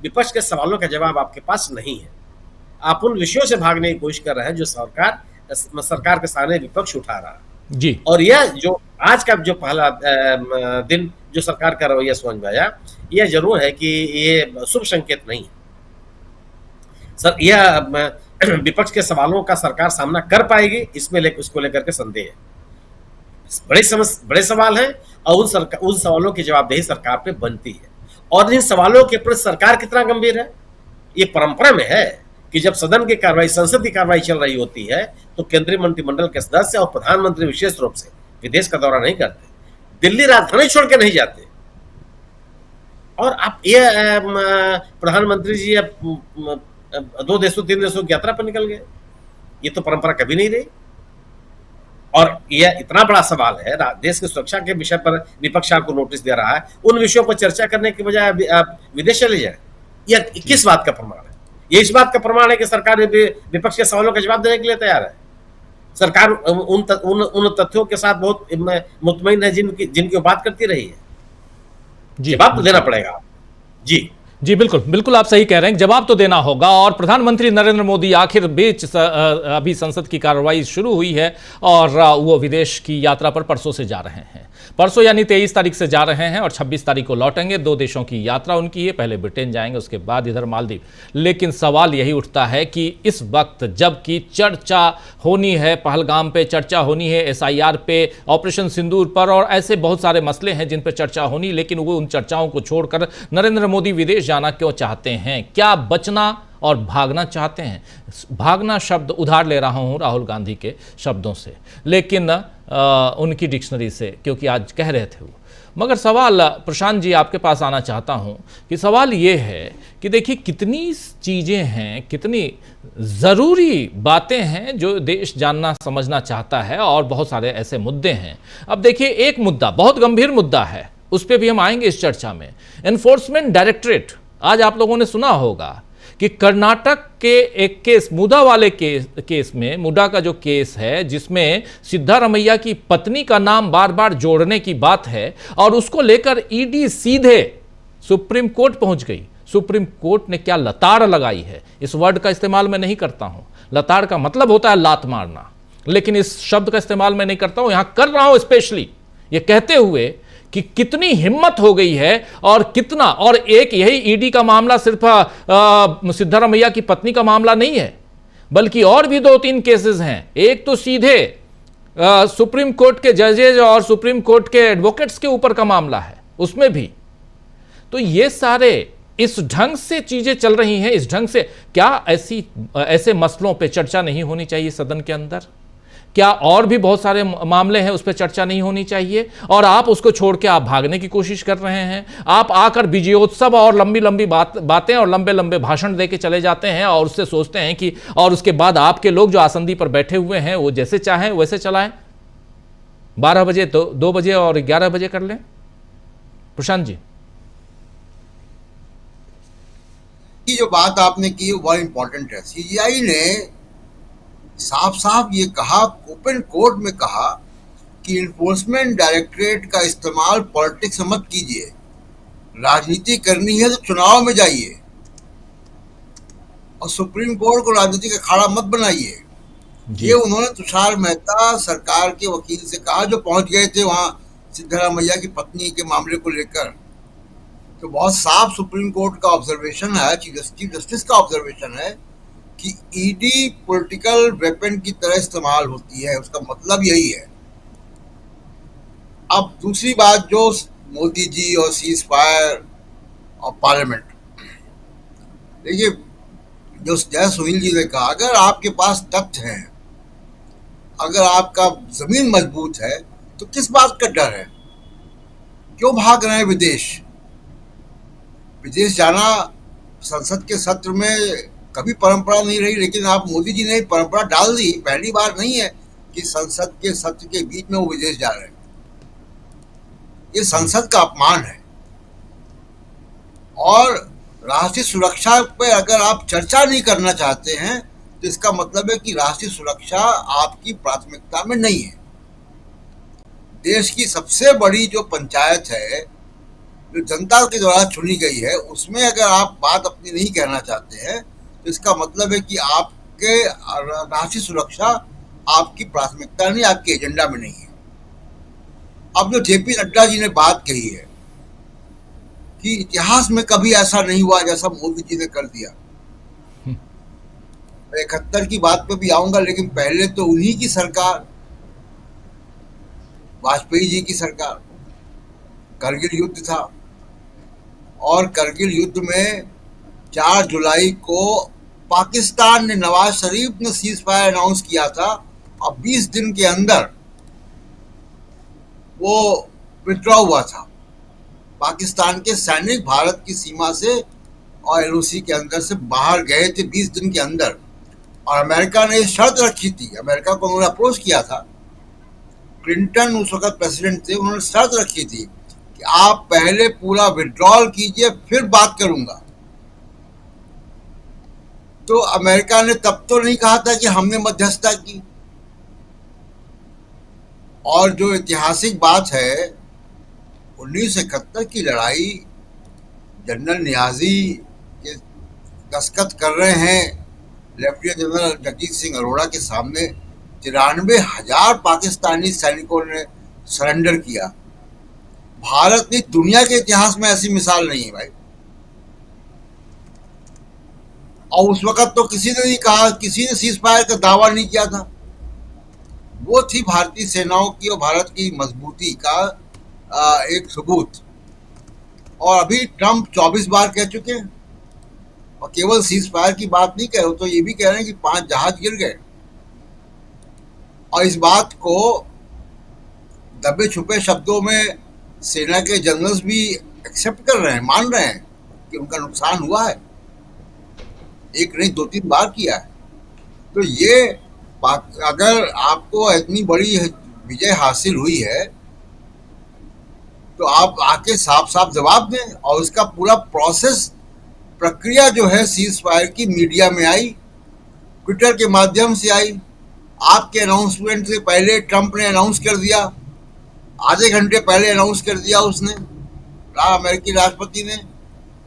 विपक्ष के सवालों का जवाब आपके पास नहीं है। आप उन विषयों से भागने की कोशिश कर रहे हैं जो सरकार के सामने विपक्ष उठा रहा है जी। और यह जो आज का जो पहला दिन जो सरकार का रवैया समझ में आया, यह जरूर है कि ये शुभ संकेत नहीं है। सर, यह विपक्ष के सवालों का सरकार सामना कर पाएगी, इसको लेकर के संदेह है। बड़े सवाल हैं और उन सवालों की जवाबदेही सरकार पे बनती है। और इन सवालों के प्रति सरकार कितना गंभीर है, ये परंपरा में है कि जब सदन की कार्रवाई, संसद की कार्रवाई चल रही होती है तो केंद्रीय मंत्रिमंडल के सदस्य और प्रधानमंत्री विशेष रूप से विदेश का दौरा नहीं करते, दिल्ली राजधानी छोड़ के नहीं जाते। और आप ये प्रधानमंत्री जी अब 2 देशों 3 देशों की यात्रा पर निकल गए, ये तो परंपरा कभी नहीं रही। और यह इतना बड़ा सवाल है, देश की सुरक्षा के विषय पर विपक्ष आपको नोटिस दे रहा है, उन विषयों पर चर्चा करने के बजाय आप विदेश चले जाए, यह किस बात का प्रमाण है? ये इस बात का प्रमाण है कि सरकार विपक्ष के सवालों का जवाब देने के लिए तैयार है। सरकार उन तथ्यों के साथ बहुत मुतमईन है जिनकी बात करती रही है। जवाब तो देना पड़ेगा। जी बिल्कुल बिल्कुल, आप सही कह रहे हैं, जवाब तो देना होगा। और प्रधानमंत्री नरेंद्र मोदी आखिर बीच अभी संसद की कार्रवाई शुरू हुई है और वो विदेश की यात्रा पर परसों से जा रहे हैं। परसों यानी 23 तारीख से जा रहे हैं और 26 तारीख को लौटेंगे। 2 देशों की यात्रा उनकी है, पहले ब्रिटेन जाएंगे, उसके बाद इधर मालदीव। लेकिन सवाल यही उठता है कि इस वक्त जबकि चर्चा होनी है, पहलगाम पे चर्चा होनी है, SIR पे, ऑपरेशन सिंदूर पर और ऐसे बहुत सारे मसले हैं जिन पर चर्चा होनी, लेकिन वो उन चर्चाओं को छोड़कर नरेंद्र मोदी विदेश जाना क्यों चाहते हैं? क्या बचना और भागना चाहते हैं? भागना शब्द उधार ले रहा हूं राहुल गांधी के शब्दों से, लेकिन उनकी डिक्शनरी से, क्योंकि आज कह रहे थे वो। मगर सवाल प्रशांत जी आपके पास आना चाहता हूं कि सवाल ये है कि देखिए कितनी चीज़ें हैं, कितनी ज़रूरी बातें हैं जो देश जानना समझना चाहता है और बहुत सारे ऐसे मुद्दे हैं। अब देखिए एक मुद्दा बहुत गंभीर मुद्दा है, उस पर भी हम आएंगे इस चर्चा में। एनफोर्समेंट डायरेक्टरेट, आज आप लोगों ने सुना होगा कि कर्नाटक के एक केस, मुडा वाले केस में, मुडा का जो केस है जिसमें सिद्धारमैया की पत्नी का नाम बार बार जोड़ने की बात है और उसको लेकर ईडी सीधे सुप्रीम कोर्ट पहुंच गई। सुप्रीम कोर्ट ने क्या लताड़ लगाई है, इस वर्ड का इस्तेमाल मैं नहीं करता हूं, लताड़ का मतलब होता है लात मारना, लेकिन इस शब्द का इस्तेमाल मैं नहीं करता हूं, यहां कर रहा हूं स्पेशली ये कहते हुए कि कितनी हिम्मत हो गई है और कितना। और एक यही ईडी का मामला सिर्फ सिद्धारमैया की पत्नी का मामला नहीं है, बल्कि और भी 2-3 केसेस हैं। एक तो सीधे सुप्रीम कोर्ट के जजेज और सुप्रीम कोर्ट के एडवोकेट्स के ऊपर का मामला है, उसमें भी। तो ये सारे इस ढंग से चीजें चल रही हैं, इस ढंग से क्या ऐसे मसलों पे चर्चा नहीं होनी चाहिए सदन के अंदर? क्या और भी बहुत सारे मामले हैं उस पर चर्चा नहीं होनी चाहिए? और आप उसको छोड़ के आप भागने की कोशिश कर रहे हैं। आप आकर विजयोत्सव और लंबी लंबी बातें और लंबे लंबे भाषण दे के चले जाते हैं और उससे सोचते हैं कि और उसके बाद आपके लोग जो आसंदी पर बैठे हुए हैं वो जैसे चाहें वैसे चलाएं, 12 बजे तो 2 बजे और 11 बजे कर लें। प्रशांत जी, ये जो बात आपने की वो बहुत इंपॉर्टेंट है। CBI ने साफ साफ ये कहा, ओपन कोर्ट में कहा कि इन्फोर्समेंट डायरेक्टरेट का इस्तेमाल पॉलिटिक्स में मत कीजिए, राजनीति करनी है तो चुनाव में जाइए और सुप्रीम कोर्ट को राजनीति का अखाड़ा मत बनाइए। ये उन्होंने तुषार मेहता सरकार के वकील से कहा जो पहुंच गए थे वहां सिद्धारमैया की पत्नी के मामले को लेकर। तो बहुत साफ सुप्रीम कोर्ट का ऑब्जर्वेशन है, चीफ जस्टिस का ऑब्जर्वेशन है कि ईडी पॉलिटिकल वेपन की तरह इस्तेमाल होती है, उसका मतलब यही है। अब दूसरी बात जो मोदी जी और सीज फायर और पार्लियामेंट, देखिए जो जय सुनील जी ने कहा, अगर आपके पास तथ्य हैं, अगर आपका जमीन मजबूत है तो किस बात का डर है? क्यों भाग रहे हैं विदेश? विदेश जाना संसद के सत्र में कभी परंपरा नहीं रही, लेकिन आप मोदी जी ने परंपरा डाल दी। पहली बार नहीं है कि संसद के सत्र के बीच में वो विदेश जा रहे हैं। ये संसद का अपमान है। और राष्ट्रीय सुरक्षा पे अगर आप चर्चा नहीं करना चाहते हैं तो इसका मतलब है कि राष्ट्रीय सुरक्षा आपकी प्राथमिकता में नहीं है। देश की सबसे बड़ी जो पंचायत है, जो जनता के द्वारा चुनी गई है, उसमें अगर आप बात अपनी नहीं कहना चाहते हैं तो इसका मतलब है कि आपके राष्ट्रीय सुरक्षा आपकी प्राथमिकता नहीं, आपके एजेंडा में नहीं है। अब जो JP नड्डा जी ने बात कही है कि इतिहास में कभी ऐसा नहीं हुआ जैसा मोदी जी ने कर दिया। 71 की बात पे भी आऊंगा, लेकिन पहले तो उन्हीं की सरकार, वाजपेयी जी की सरकार, करगिल युद्ध था और करगिल युद्ध में 4 जुलाई को पाकिस्तान ने, नवाज शरीफ ने सीज फायर अनाउंस किया था और 20 दिन के अंदर वो विथड्रॉ हुआ था। पाकिस्तान के सैनिक भारत की सीमा से और एलओसी के अंदर से बाहर गए थे 20 दिन के अंदर। और अमेरिका ने शर्त रखी थी, अमेरिका को उन्होंने अप्रोच किया था, क्लिंटन उस वक्त प्रेसिडेंट थे, उन्होंने शर्त रखी थी कि आप पहले पूरा विड्रॉल कीजिए फिर बात करूंगा। तो अमेरिका ने तब तो नहीं कहा था कि हमने मध्यस्थता की। और जो ऐतिहासिक बात है, 1971 की लड़ाई, जनरल नियाजी के दस्तखत कर रहे हैं लेफ्टिनेंट जनरल जगजीत सिंह अरोड़ा के सामने, 93,000 पाकिस्तानी सैनिकों ने सरेंडर किया। भारत ने दुनिया के इतिहास में ऐसी मिसाल नहीं है भाई। और उस वक्त तो किसी ने नहीं कहा, किसी ने सीज फायर का दावा नहीं किया था। वो थी भारतीय सेनाओं की और भारत की मजबूती का एक सबूत। और अभी ट्रंप 24 बार कह चुके हैं और केवल सीज फायर की बात नहीं कह रहे, तो ये भी कह रहे हैं कि 5 जहाज गिर गए। और इस बात को दबे छुपे शब्दों में सेना के जनरल्स भी एक्सेप्ट कर रहे हैं, मान रहे हैं कि उनका नुकसान हुआ है। एक नहीं 2-3 बार किया है। तो ये अगर आपको इतनी बड़ी विजय हासिल हुई है तो आप आके साफ साफ जवाब दें। और उसका पूरा प्रोसेस, प्रक्रिया जो है सीज फायर की, मीडिया में आई, ट्विटर के माध्यम से आई। आपके अनाउंसमेंट से पहले ट्रंप ने अनाउंस कर दिया, आधे घंटे पहले अनाउंस कर दिया उसने, अमेरिकी राष्ट्रपति ने।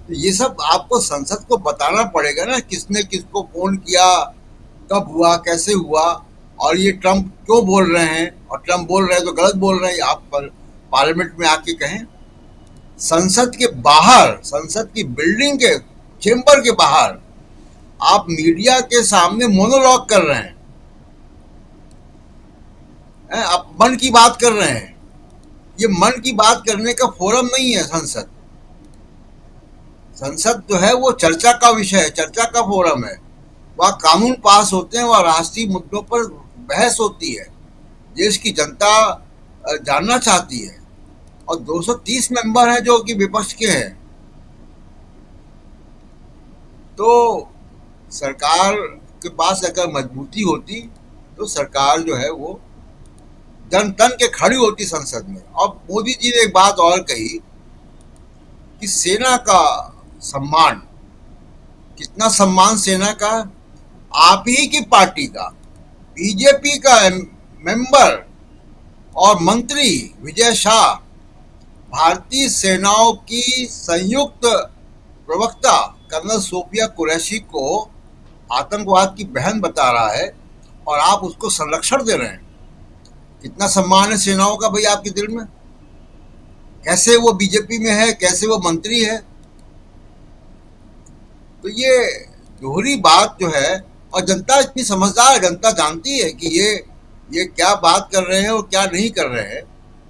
तो ये सब आपको संसद को बताना पड़ेगा ना, किसने किसको फोन किया, कब हुआ, कैसे हुआ, और ये ट्रंप क्यों बोल रहे हैं, और ट्रंप बोल रहे हैं तो गलत बोल रहे हैं, आप पार्लियामेंट में आके कहें। संसद के बाहर, संसद की बिल्डिंग के चेंबर के बाहर आप मीडिया के सामने मोनोलॉग कर रहे हैं, आप मन की बात कर रहे हैं। ये मन की बात करने का फोरम नहीं है संसद। संसद जो है वो चर्चा का विषय है, चर्चा का फोरम है। वह कानून पास होते हैं, वह राष्ट्रीय मुद्दों पर बहस होती है, देश की जनता जानना चाहती है। और 230 मेंबर हैं जो कि विपक्ष के हैं। तो सरकार के पास अगर मजबूती होती तो सरकार जो है वो जन तन के खड़ी होती संसद में। और मोदी जी ने एक बात और कही कि सेना का सम्मान, कितना सम्मान सेना का, आप ही की पार्टी का, बीजेपी का मेंबर और मंत्री विजय शाह भारतीय सेनाओं की संयुक्त प्रवक्ता कर्नल सोफिया कुरैशी को आतंकवाद की बहन बता रहा है और आप उसको संरक्षण दे रहे हैं। कितना सम्मान है सेनाओं का भाई आपके दिल में? कैसे वो बीजेपी में है, कैसे वो मंत्री है? तो ये दोहरी बात जो है, और जनता इतनी समझदार है, जनता जानती है कि ये क्या बात कर रहे हैं और क्या नहीं कर रहे हैं।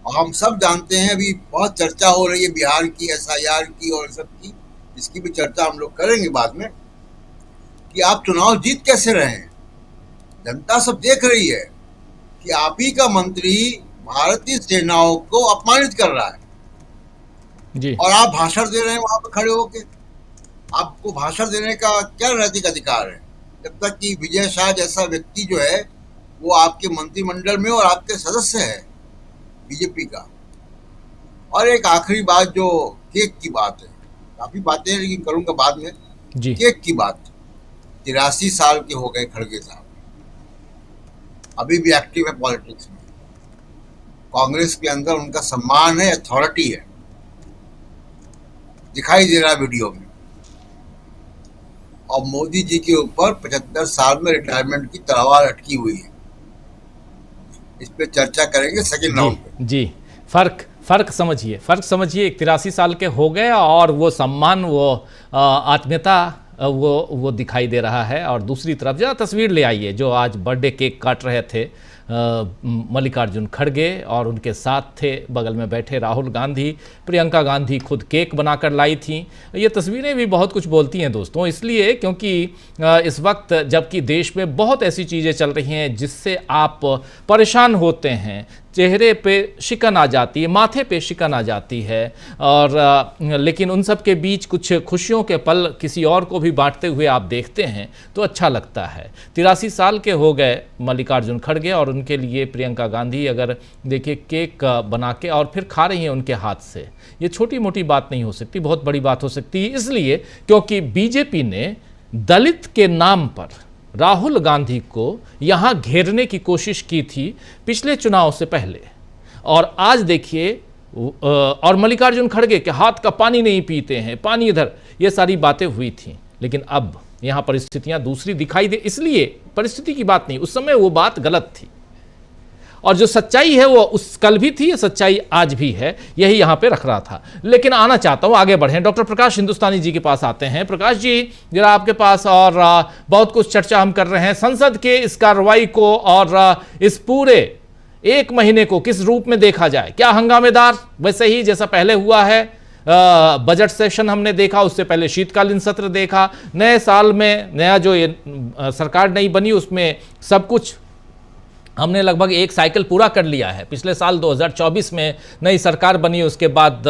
और हम सब जानते हैं, अभी बहुत चर्चा हो रही है बिहार की, SIR की और सब की, इसकी भी चर्चा हम लोग करेंगे बाद में, कि आप चुनाव जीत कैसे रहे हैं। जनता सब देख रही है कि आप ही का मंत्री भारतीय सेनाओं को अपमानित कर रहा है जी। और आप भाषण दे रहे हैं वहां पर खड़े होके। आपको भाषण देने का क्या नैतिक अधिकार है जब तक कि विजय शाह जैसा व्यक्ति जो है वो आपके मंत्रिमंडल में और आपके सदस्य है बीजेपी का। और एक आखिरी बात, जो केक की बात है, काफी बातें हैं लेकिन करूंगा बाद में जी। केक की बात, 83 साल के हो गए खड़गे साहब, अभी भी एक्टिव है पॉलिटिक्स में। कांग्रेस के अंदर उनका सम्मान है, अथॉरिटी है, दिखाई दे रहा वीडियो में। और मोदी जी के ऊपर 75 साल में रिटायरमेंट की तलवार अटकी हुई है। इस पे चर्चा करेंगे सेकंड राउंड में जी। फर्क समझिए, 83 साल के हो गए और वो सम्मान, वो आत्मीयता वो दिखाई दे रहा है। और दूसरी तरफ जरा तस्वीर ले आइए, जो आज बर्थडे केक काट रहे थे मल्लिकार्जुन खड़गे और उनके साथ थे बगल में बैठे राहुल गांधी, प्रियंका गांधी खुद केक बनाकर लाई थी। ये तस्वीरें भी बहुत कुछ बोलती हैं दोस्तों, इसलिए क्योंकि इस वक्त जबकि देश में बहुत ऐसी चीज़ें चल रही हैं जिससे आप परेशान होते हैं, चेहरे पे शिकन आ जाती है, माथे पे शिकन आ जाती है, और लेकिन उन सब के बीच कुछ खुशियों के पल किसी और को भी बांटते हुए आप देखते हैं तो अच्छा लगता है। 83 साल के हो गए मल्लिकार्जुन खड़गे और उनके लिए प्रियंका गांधी अगर देखिए केक बना के और फिर खा रही हैं उनके हाथ से, ये छोटी मोटी बात नहीं हो सकती, बहुत बड़ी बात हो सकती है। इसलिए क्योंकि बीजेपी ने दलित के नाम पर राहुल गांधी को यहां घेरने की कोशिश की थी पिछले चुनाव से पहले, और आज देखिए और मल्लिकार्जुन खड़गे के हाथ का पानी नहीं पीते हैं, पानी इधर, ये सारी बातें हुई थी। लेकिन अब यहां परिस्थितियां दूसरी दिखाई दे, इसलिए परिस्थिति की बात नहीं, उस समय वो बात गलत थी और जो सच्चाई है वो उस कल भी थी, सच्चाई आज भी है, यही यहां पे रख रहा था। लेकिन आना चाहता हूं, आगे बढ़ें, डॉक्टर प्रकाश हिंदुस्तानी जी के पास आते हैं। प्रकाश जी जरा आपके पास, और बहुत कुछ चर्चा हम कर रहे हैं संसद के इस कार्रवाई को और इस पूरे एक महीने को किस रूप में देखा जाए, क्या हंगामेदार वैसे ही जैसा पहले हुआ है? बजट सेशन हमने देखा, उससे पहले शीतकालीन सत्र देखा, नए साल में नया जो ये सरकार नई बनी उसमें सब कुछ हमने लगभग एक साइकिल पूरा कर लिया है। पिछले साल 2024 में नई सरकार बनी, उसके बाद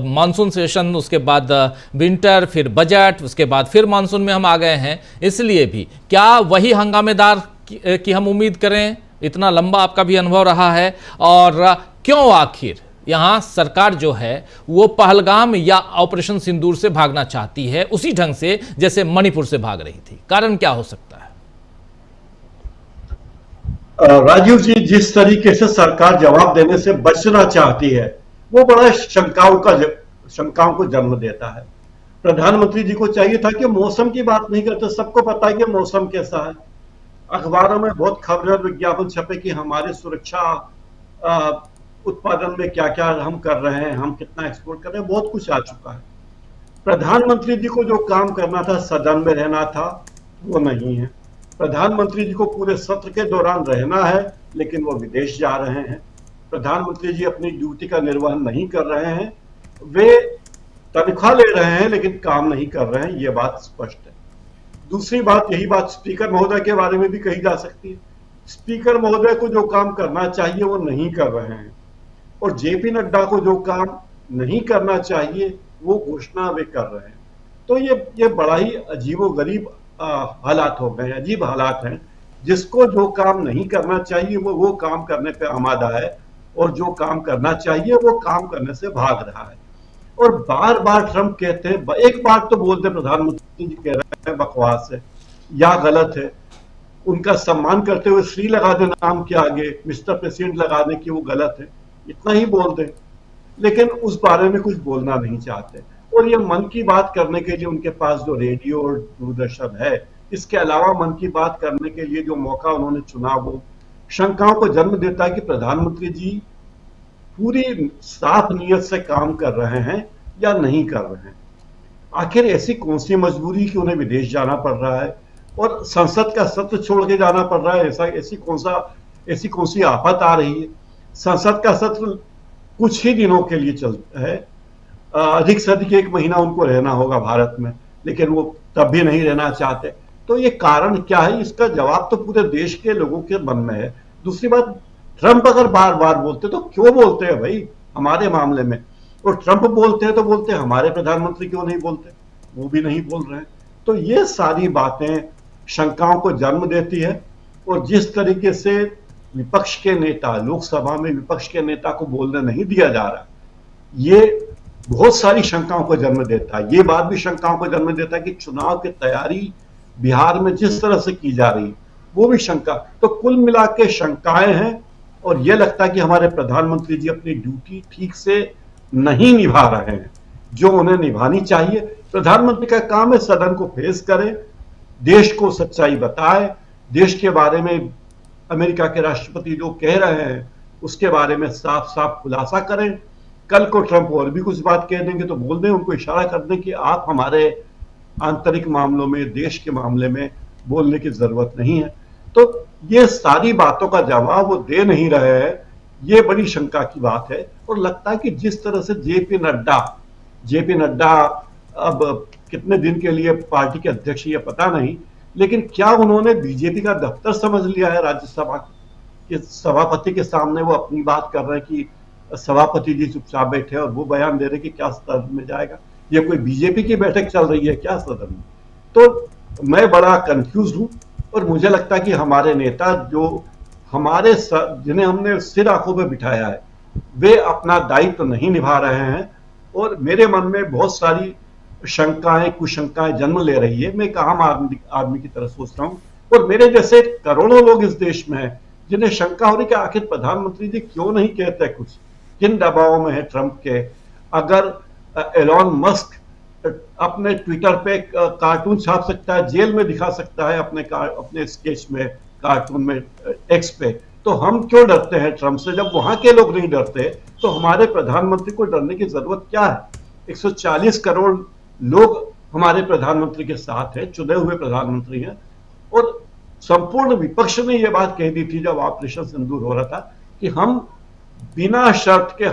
मानसून सेशन, उसके बाद विंटर, फिर बजट, उसके बाद फिर मानसून में हम आ गए हैं। इसलिए भी क्या वही हंगामेदार की हम उम्मीद करें? इतना लंबा आपका भी अनुभव रहा है, और क्यों आखिर यहाँ सरकार जो है वो पहलगाम या ऑपरेशन सिंदूर से भागना चाहती है उसी ढंग से जैसे मणिपुर से भाग रही थी? कारण क्या हो सकता है? राजीव जी, जिस तरीके से सरकार जवाब देने से बचना चाहती है वो बड़ा शंकाओं को जन्म देता है। प्रधानमंत्री जी को चाहिए था कि मौसम की बात नहीं करते, सबको पता है कि मौसम कैसा है। अखबारों में बहुत खबर और विज्ञापन छपे कि हमारे सुरक्षा उत्पादन में क्या क्या हम कर रहे हैं, हम कितना एक्सपोर्ट कर रहे हैं, बहुत कुछ आ चुका है। प्रधानमंत्री जी को जो काम करना था, सदन में रहना था, वो नहीं है। प्रधानमंत्री जी को पूरे सत्र के दौरान रहना है, लेकिन वो विदेश जा रहे हैं। प्रधानमंत्री जी अपनी ड्यूटी का निर्वहन नहीं कर रहे हैं, वे तनख्वाह ले रहे हैं लेकिन काम नहीं कर रहे हैं, ये बात स्पष्ट है। दूसरी बात, यही बात स्पीकर महोदय के बारे में भी कही जा सकती है। स्पीकर महोदय को जो काम करना चाहिए वो नहीं कर रहे हैं, और जेपी नड्डा को जो काम नहीं करना चाहिए वो घोषणा वे कर रहे हैं। तो ये बड़ा ही अजीबोगरीब हालात हो गए, अजीब हालात हैं। जिसको जो काम नहीं करना चाहिए वो काम करने पे आमादा है, और जो काम करना चाहिए वो काम करने से भाग रहा है। और बार बार ट्रंप कहते हैं, एक बार तो बोलते प्रधानमंत्री जी कह रहे हैं बकवास है या गलत है, उनका सम्मान करते हुए श्री लगा दे नाम के आगे, मिस्टर प्रेसिडेंट लगा दे कि वो गलत है, इतना ही बोल दें, लेकिन उस बारे में कुछ बोलना नहीं चाहते। और ये मन की बात करने के लिए उनके पास जो रेडियो और दूरदर्शन है, इसके अलावा मन की बात करने के लिए जो मौका उन्होंने चुना, वो शंकाओं को जन्म देता है कि प्रधानमंत्री जी पूरी साफ नीयत से काम कर रहे हैं या नहीं कर रहे हैं। आखिर ऐसी कौन सी मजबूरी कि उन्हें विदेश जाना पड़ रहा है और संसद का सत्र छोड़ के जाना पड़ रहा है? ऐसी कौन सी आफत आ रही है? संसद का सत्र कुछ ही दिनों के लिए चलता है, अधिक से अधिक 1 महीना उनको रहना होगा भारत में, लेकिन वो तब भी नहीं रहना चाहते। तो ये कारण क्या है, इसका जवाब तो पूरे देश के लोगों के मन में है। दूसरी बात, ट्रंप अगर बार बार बोलते तो क्यों बोलते हैं भाई हमारे मामले में, और ट्रंप बोलते हैं तो बोलते हैं हमारे प्रधानमंत्री क्यों नहीं बोलते, वो भी नहीं बोल रहे हैं। तो ये सारी बातें शंकाओं को जन्म देती है, और जिस तरीके से विपक्ष के नेता, लोकसभा में विपक्ष के नेता को बोलने नहीं दिया जा रहा, ये बहुत सारी शंकाओं को जन्म देता है। ये बात भी शंकाओं को जन्म देता है कि चुनाव की तैयारी बिहार में जिस तरह से की जा रही है वो भी शंका। तो कुल मिला के शंकाएं हैं, और यह लगता है कि हमारे प्रधानमंत्री जी अपनी ड्यूटी ठीक से नहीं निभा रहे हैं जो उन्हें निभानी चाहिए। प्रधानमंत्री का काम है सदन को फेस करे, देश को सच्चाई बताए, देश के बारे में अमेरिका के राष्ट्रपति जो कह रहे हैं उसके बारे में साफ साफ खुलासा करें। कल को ट्रंप और भी कुछ बात कह देंगे तो बोल दें, उनको इशारा कर दें कि आप हमारे आंतरिक मामलों में, देश के मामले में बोलने की जरूरत नहीं है। तो ये सारी बातों का जवाब वो दे नहीं रहे हैं, ये बड़ी शंका की बात है। और लगता है कि जिस तरह से जेपी नड्डा अब कितने दिन के लिए पार्टी के अध्यक्ष ये पता नहीं, लेकिन क्या उन्होंने बीजेपी का दफ्तर समझ लिया है? राज्यसभा के सभापति के सामने वो अपनी बात कर रहे हैं कि सभापति जी चुपचाप बैठे और वो बयान दे रहे कि क्या सदन में जाएगा। ये कोई बीजेपी की बैठक चल रही है क्या सदन में? तो मैं बड़ा कंफ्यूज हूं और मुझे लगता है कि हमारे नेता जो जिन्हें हमने सिर आंखों पे बिठाया है, वे अपना दायित्व नहीं निभा रहे हैं। और मेरे मन में बहुत सारी शंकाएं, कुशंकाएं जन्म ले रही है। मैं एक आम आदमी की तरह सोच रहा हूं और मेरे जैसे करोड़ों लोग इस देश में हैं जिन्हें शंका हो रही कि आखिर प्रधानमंत्री जी क्यों नहीं कहते कुछ, किन दबावों में है ट्रंप के। अगर एलॉन मस्क अपने ट्विटर पे कार्टून छाप सकता है, जेल में दिखा सकता है अपने स्केच में, कार्टून में, एक्स पे, तो हम क्यों डरते हैं ट्रंप से? जब वहां के लोग नहीं डरते तो हमारे प्रधानमंत्री को डरने की जरूरत क्या है? 140 करोड़ लोग हमारे प्रधानमंत्री के साथ है, चुने हुए प्रधानमंत्री हैं। और संपूर्ण विपक्ष ने यह बात कह दी थी जब ऑपरेशन सिंदूर हो रहा था कि हम बिना शर्त के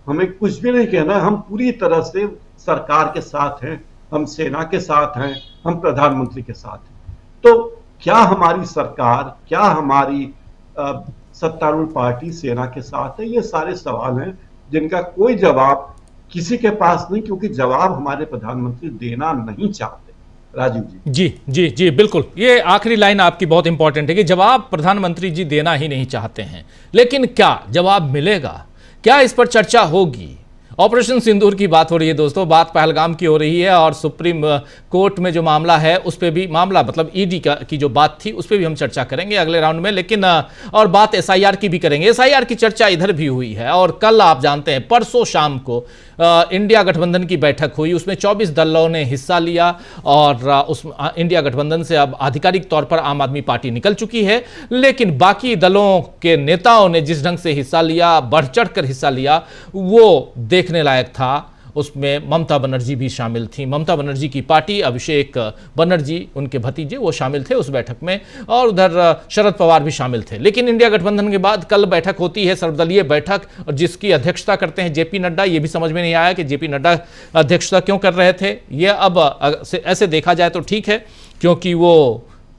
हमें कुछ भी नहीं कहना है, हम पूरी तरह से सरकार के साथ हैं, हम सेना के साथ हैं, हम प्रधानमंत्री के साथ हैं। तो क्या हमारी सरकार, क्या हमारी सत्तारूढ़ पार्टी सेना के साथ है? ये सारे सवाल हैं जिनका कोई जवाब किसी के पास नहीं, क्योंकि जवाब हमारे प्रधानमंत्री देना नहीं चाहते। राजीव जी। जी जी जी बिल्कुल, ये आखिरी लाइन आपकी बहुत इंपॉर्टेंट है कि जवाब प्रधानमंत्री जी देना ही नहीं चाहते हैं। लेकिन क्या जवाब मिलेगा? क्या इस पर चर्चा होगी? ऑपरेशन सिंदूर की बात हो रही है दोस्तों, बात पहलगाम की हो रही है और सुप्रीम कोर्ट में जो मामला है उस पर भी, मामला मतलब ईडी की जो बात थी उस पर भी हम चर्चा करेंगे अगले राउंड में। लेकिन और बात एसआईआर की भी करेंगे। एसआईआर की चर्चा इधर भी हुई है और कल आप जानते हैं परसों शाम को इंडिया गठबंधन की बैठक हुई, उसमें 24 दलों ने हिस्सा लिया और उस इंडिया गठबंधन से अब आधिकारिक तौर पर आम आदमी पार्टी निकल चुकी है। लेकिन बाकी दलों के नेताओं ने जिस ढंग से हिस्सा लिया, बढ़ चढ़ कर हिस्सा लिया, वो देखने लायक था। उसमें ममता बनर्जी भी शामिल थी, ममता बनर्जी की पार्टी, अभिषेक बनर्जी उनके भतीजे, वो शामिल थे उस बैठक में, और उधर शरद पवार भी शामिल थे। लेकिन इंडिया गठबंधन के बाद कल बैठक होती है, सर्वदलीय बैठक, और जिसकी अध्यक्षता करते हैं जेपी नड्डा। ये भी समझ में नहीं आया कि जेपी नड्डा अध्यक्षता क्यों कर रहे थे। ये अब ऐसे देखा जाए तो ठीक है, क्योंकि वो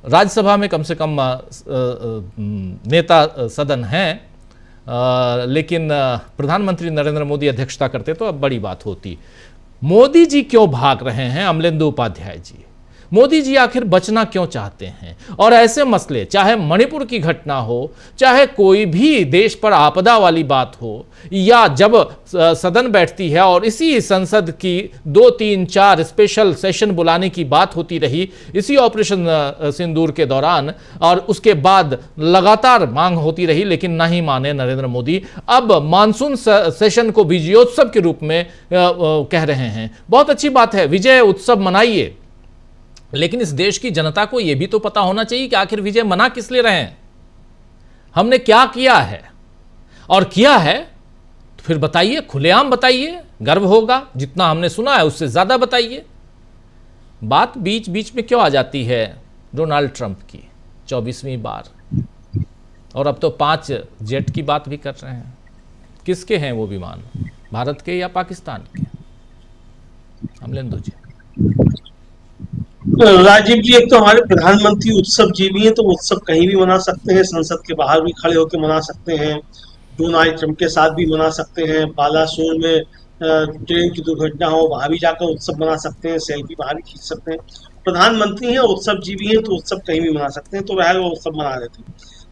राज्यसभा में कम से कम नेता सदन हैं, लेकिन प्रधानमंत्री नरेंद्र मोदी अध्यक्षता करते तो अब बड़ी बात होती। मोदी जी क्यों भाग रहे हैं? अमलेंदु उपाध्याय जी, मोदी जी आखिर बचना क्यों चाहते हैं? और ऐसे मसले, चाहे मणिपुर की घटना हो, चाहे कोई भी देश पर आपदा वाली बात हो, या जब सदन बैठती है और इसी संसद की 2, 3, 4 स्पेशल सेशन बुलाने की बात होती रही इसी ऑपरेशन सिंदूर के दौरान, और उसके बाद लगातार मांग होती रही, लेकिन नहीं माने नरेंद्र मोदी। अब मानसून सेशन को विजयोत्सव के रूप में कह रहे हैं। बहुत अच्छी बात है, विजय उत्सव मनाइए, लेकिन इस देश की जनता को यह भी तो पता होना चाहिए कि आखिर विजय मना किस लिए रहे हैं, हमने क्या किया है, और किया है तो फिर बताइए, खुलेआम बताइए, गर्व होगा। जितना हमने सुना है उससे ज्यादा बताइए। बात बीच बीच में क्यों आ जाती है डोनाल्ड ट्रंप की 24वीं बार, और अब तो 5 जेट की बात भी कर रहे हैं। किसके हैं वो विमान, भारत के या पाकिस्तान के? अमलेंदु जी। राजीव जी, एक तो हमारे प्रधानमंत्री उत्सव जीवी हैं, तो उत्सव कहीं भी मना सकते हैं, संसद के बाहर भी खड़े होकर मना सकते हैं, डोनाल्ड ट्रंप के साथ भी मना सकते हैं, बालासोर में ट्रेन की दुर्घटना हो वहां भी जाकर उत्सव मना सकते हैं, सेल्फी बाहर भी खींच सकते हैं। प्रधानमंत्री हैं, उत्सव जीवी हैं, तो उत्सव कहीं भी मना सकते हैं, तो वह वो उत्सव मना रहे थे।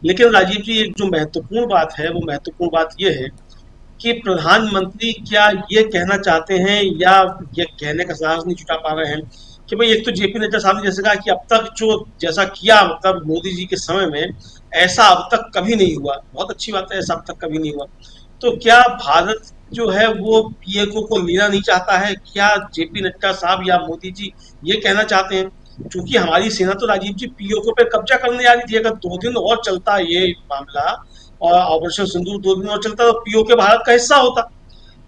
लेकिन राजीव जी, एक जो महत्वपूर्ण बात है, वो महत्वपूर्ण बात यह है कि प्रधानमंत्री क्या ये कहना चाहते हैं, या ये कहने का साहस नहीं जुटा पा रहे हैं कि भाई, एक तो जेपी नड्डा साहब ने जैसे कहा कि अब तक जो जैसा किया, मतलब मोदी जी के समय में ऐसा अब तक कभी नहीं हुआ। बहुत अच्छी बात है, ऐसा अब तक कभी नहीं हुआ। तो क्या भारत जो है वो पीएलओ को लेना नहीं चाहता है? क्या जेपी नड्डा साहब या मोदी जी ये कहना चाहते हैं? क्योंकि हमारी सेना तो राजीव जी पीओके पे कब्जा करने जा रही थी। अगर 2 दिन और चलता ये मामला और ऑपरेशन सिंदूर 2 दिन और चलता तो पीओके भारत का हिस्सा होता।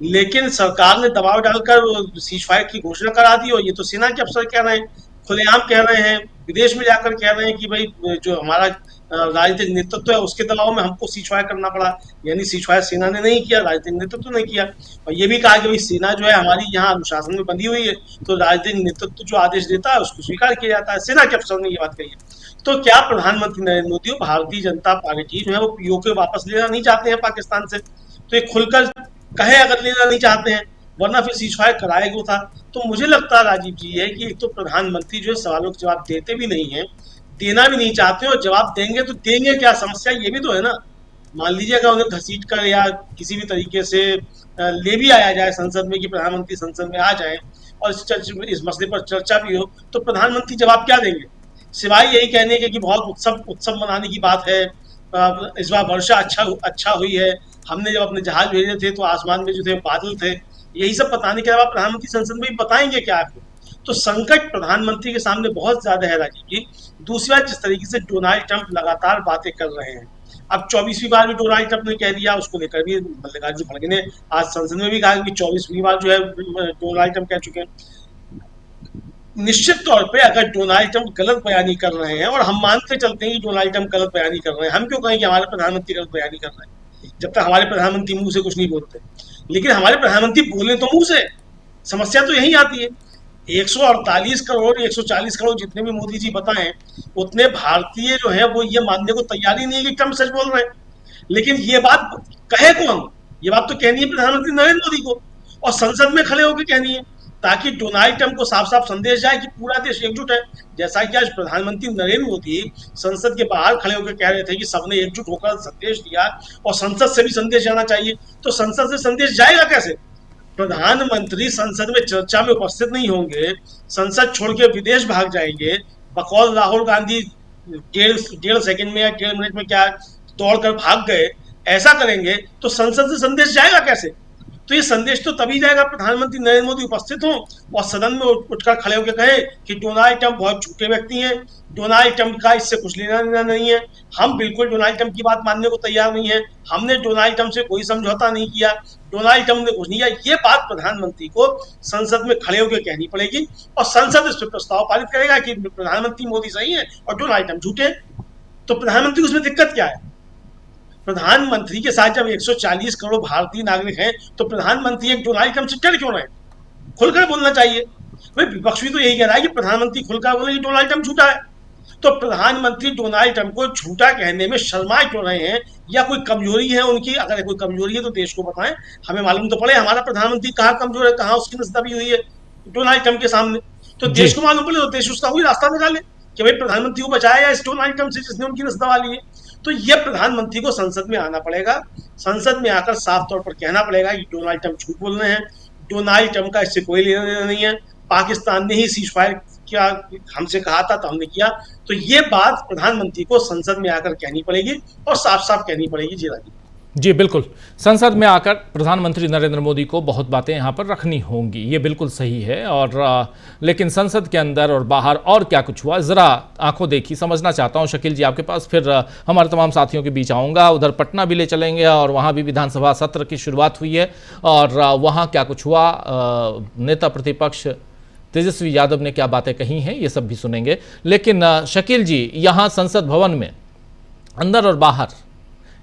लेकिन सरकार ने दबाव डालकर सीज फायर की घोषणा करा दी, और ये तो सेना के अफसर कह रहे हैं, खुलेआम कह रहे हैं, विदेश में जाकर कह रहे हैं कि भाई जो हमारा राजनीतिक नेतृत्व है उसके दबाव में हमको सीज फायर करना पड़ा। यानी सीज फायर सेना ने नहीं किया, राजनीतिक नेतृत्व ने किया। और ये भी कहा कि भाई सेना जो है हमारी यहाँ अनुशासन में बंधी हुई है, तो राजनीतिक नेतृत्व जो आदेश देता है उसको स्वीकार किया जाता है। सेना के अफसर ने ये बात कही है। तो क्या प्रधानमंत्री नरेंद्र मोदी और भारतीय जनता पार्टी जो है वो पीओके वापस लेना नहीं चाहते हैं पाकिस्तान से? तो ये खुलकर कहे अगर लेना नहीं चाहते हैं, वरना फिर सीज फायर कराया क्यों था? तो मुझे लगता है राजीव जी है कि एक तो प्रधानमंत्री जो है सवालों के जवाब देते भी नहीं है, देना भी नहीं चाहते, और जवाब देंगे तो देंगे क्या? समस्या ये भी तो है ना। मान लीजिए अगर उन्हें घसीट कर या किसी भी तरीके से ले भी आया जाए संसद में, कि प्रधानमंत्री संसद में आ जाए और इस मसले पर चर्चा भी हो, तो प्रधानमंत्री जवाब क्या देंगे? सिवाय यही कहने के कि बहुत उत्सव मनाने की बात है, इस बार वर्षा अच्छा हुई है, हमने जब अपने जहाज भेजे थे तो आसमान में जो थे बादल थे, यही सब बताने के अलावा प्रधानमंत्री संसद में भी बताएंगे क्या आपको? तो संकट प्रधानमंत्री के सामने बहुत ज्यादा है राजीव जी। दूसरी बात, जिस तरीके से डोनाल्ड ट्रंप लगातार बातें कर रहे हैं, अब 24वीं बार भी डोनाल्ड ट्रंप ने कह दिया, उसको लेकर भी मल्लिकार्जुन खड़गे ने आज संसद में भी कहा कि 24वीं बार जो है डोनाल्ड ट्रंप कह चुके हैं। निश्चित तौर पे अगर डोनाल्ड ट्रंप गलत बयानी कर रहे हैं, और हम मानते चलते हैं कि डोनाल्ड ट्रंप गलत बयानी कर रहे हैं, हम क्यों कहें कि हमारे प्रधानमंत्री गलत बयानी कर रहे हैं जब तक हमारे प्रधानमंत्री मुंह से कुछ नहीं बोलते? लेकिन हमारे प्रधानमंत्री बोले तो मुंह से। समस्या तो यही आती है। 148 करोड़ 140 करोड़ जितने भी मोदी जी बताएं, उतने भारतीय जो है वो ये मानने को तैयार ही नहीं है कि ट्रंप सच बोल रहे हैं। लेकिन ये बात कहे कौन? ये बात तो कहनी है प्रधानमंत्री नरेंद्र मोदी को, और संसद में खड़े होकर कहनी है, ताकि डोनाल्ड ट्रंप को साफ साफ संदेश जाए कि पूरा देश एकजुट है। जैसा कि आज प्रधानमंत्री नरेंद्र मोदी संसद के बाहर खड़े होकर कह रहे थे कि सबने एकजुट होकर संदेश दिया, और संसद से भी संदेश जाना चाहिए। तो संसद से संदेश जाएगा कैसे? प्रधानमंत्री संसद में चर्चा में उपस्थित नहीं होंगे, संसद छोड़ के विदेश भाग जाएंगे, बकौल राहुल गांधी डेढ़ सेकंड में या 1.5 मिनट में क्या दौड़कर भाग गए, ऐसा करेंगे तो संसद से संदेश जाएगा कैसे? तो ये संदेश तो तभी जाएगा प्रधानमंत्री नरेंद्र मोदी उपस्थित हों और सदन में उठकर खड़े होकर कहे कि डोनाल्ड ट्रंप बहुत झूठे व्यक्ति हैं, डोनाल्ड ट्रंप का इससे कुछ लेना देना नहीं है, हम बिल्कुल डोनाल्ड ट्रंप की बात मानने को तैयार नहीं है, हमने डोनाल्ड ट्रंप से कोई समझौता नहीं किया, डोनाल्ड ट्रंप ने कुछ नहीं किया। ये बात प्रधानमंत्री को संसद में खड़े होकर कहनी पड़ेगी, और संसद इस पर प्रस्ताव पारित करेगा कि प्रधानमंत्री मोदी सही है और डोनाल्ड ट्रंप झूठे। तो प्रधानमंत्री उसमें दिक्कत क्या है? प्रधानमंत्री के साथ जब 140 करोड़ भारतीय नागरिक हैं, तो प्रधानमंत्री एक डोनाल्ड ट्रंप से डर क्यों रहे? खुलकर बोलना चाहिए। भाई विपक्ष भी तो यही कह रहा है कि प्रधानमंत्री खुलकर बोले कि डोनाल्ड ट्रंप झूठा है। तो प्रधानमंत्री डोनाल्ड ट्रंप को झूठा कहने में शर्मा क्यों रहे हैं, या कोई कमजोरी है उनकी? अगर कोई कमजोरी है तो देश को बताएं, हमें मालूम तो पड़े हमारा प्रधानमंत्री कहाँ कमजोर है, कहाँ उसकी नस दबी हुई है डोनाल्ड ट्रंप के सामने। तो देश को मालूम पड़े तो देश उसका कोई रास्ता निकाले कि भाई प्रधानमंत्री को बचाया इस डोनाल्ड ट्रंप से जिसने उनकी नस दबा ली है। तो ये प्रधानमंत्री को संसद में आना पड़ेगा, संसद में आकर साफ तौर पर कहना पड़ेगा कि डोनाल्ड ट्रंप झूठ बोल रहे हैं, डोनाल्ड ट्रंप का इससे कोई लेना देना नहीं है, पाकिस्तान ने ही सीज फायर किया, हमसे कहा था तो हमने किया। तो ये बात प्रधानमंत्री को संसद में आकर कहनी पड़ेगी और साफ साफ कहनी पड़ेगी। जी राजीव जी बिल्कुल, संसद में आकर प्रधानमंत्री नरेंद्र मोदी को बहुत बातें यहाँ पर रखनी होंगी, ये बिल्कुल सही है। और लेकिन संसद के अंदर और बाहर और क्या कुछ हुआ, ज़रा आंखों देखी समझना चाहता हूँ। शकील जी आपके पास, फिर हमारे तमाम साथियों के बीच आऊँगा, उधर पटना भी ले चलेंगे और वहाँ भी विधानसभा सत्र की शुरुआत हुई है और वहाँ क्या कुछ हुआ, नेता प्रतिपक्ष तेजस्वी यादव ने क्या बातें कही हैं, ये सब भी सुनेंगे। लेकिन शकील जी, यहाँ संसद भवन में अंदर और बाहर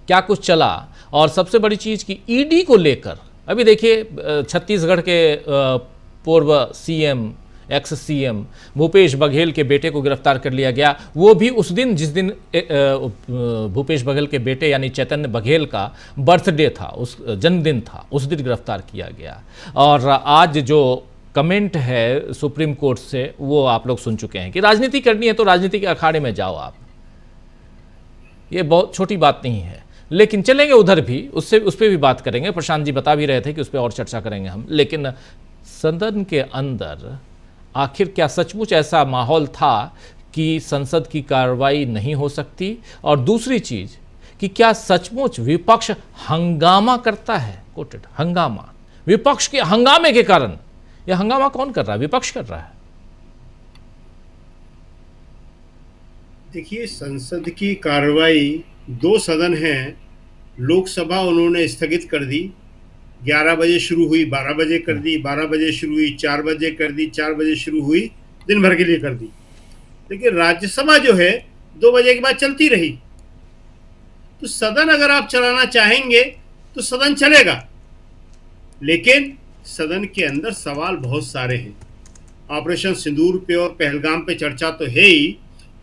क्या कुछ चला, और सबसे बड़ी चीज़ कि ईडी को लेकर अभी देखिए छत्तीसगढ़ के पूर्व CM ex CM Bhupesh Baghel के बेटे को गिरफ्तार कर लिया गया, वो भी उस दिन जिस दिन भूपेश बघेल के बेटे यानी चैतन्य बघेल का बर्थडे था, उस जन्मदिन था, उस दिन गिरफ्तार किया गया। और आज जो कमेंट है सुप्रीम कोर्ट से वो आप लोग सुन चुके हैं कि राजनीति करनी है तो राजनीति के अखाड़े में जाओ आप, ये बहुत छोटी बात नहीं है। लेकिन चलेंगे उधर भी, उस पर भी बात करेंगे, प्रशांत जी बता भी रहे थे कि उस पर और चर्चा करेंगे हम। लेकिन सदन के अंदर आखिर क्या सचमुच ऐसा माहौल था कि संसद की कार्रवाई नहीं हो सकती, और दूसरी चीज कि क्या सचमुच विपक्ष हंगामा करता है, कोटेड हंगामा, विपक्ष के हंगामे के कारण। यह हंगामा कौन कर रहा है? विपक्ष कर रहा है। देखिए, संसद की कार्रवाई, 2 सदन हैं, लोकसभा उन्होंने स्थगित कर दी 11 बजे शुरू हुई 12 बजे कर दी, 12 बजे शुरू हुई 4 बजे कर दी, 4 बजे शुरू हुई दिन भर के लिए कर दी। लेकिन राज्यसभा जो है 2 बजे के बाद चलती रही। तो सदन अगर आप चलाना चाहेंगे तो सदन चलेगा, लेकिन सदन के अंदर सवाल बहुत सारे हैं। ऑपरेशन सिंदूर पे और पहलगाम पे चर्चा तो है ही,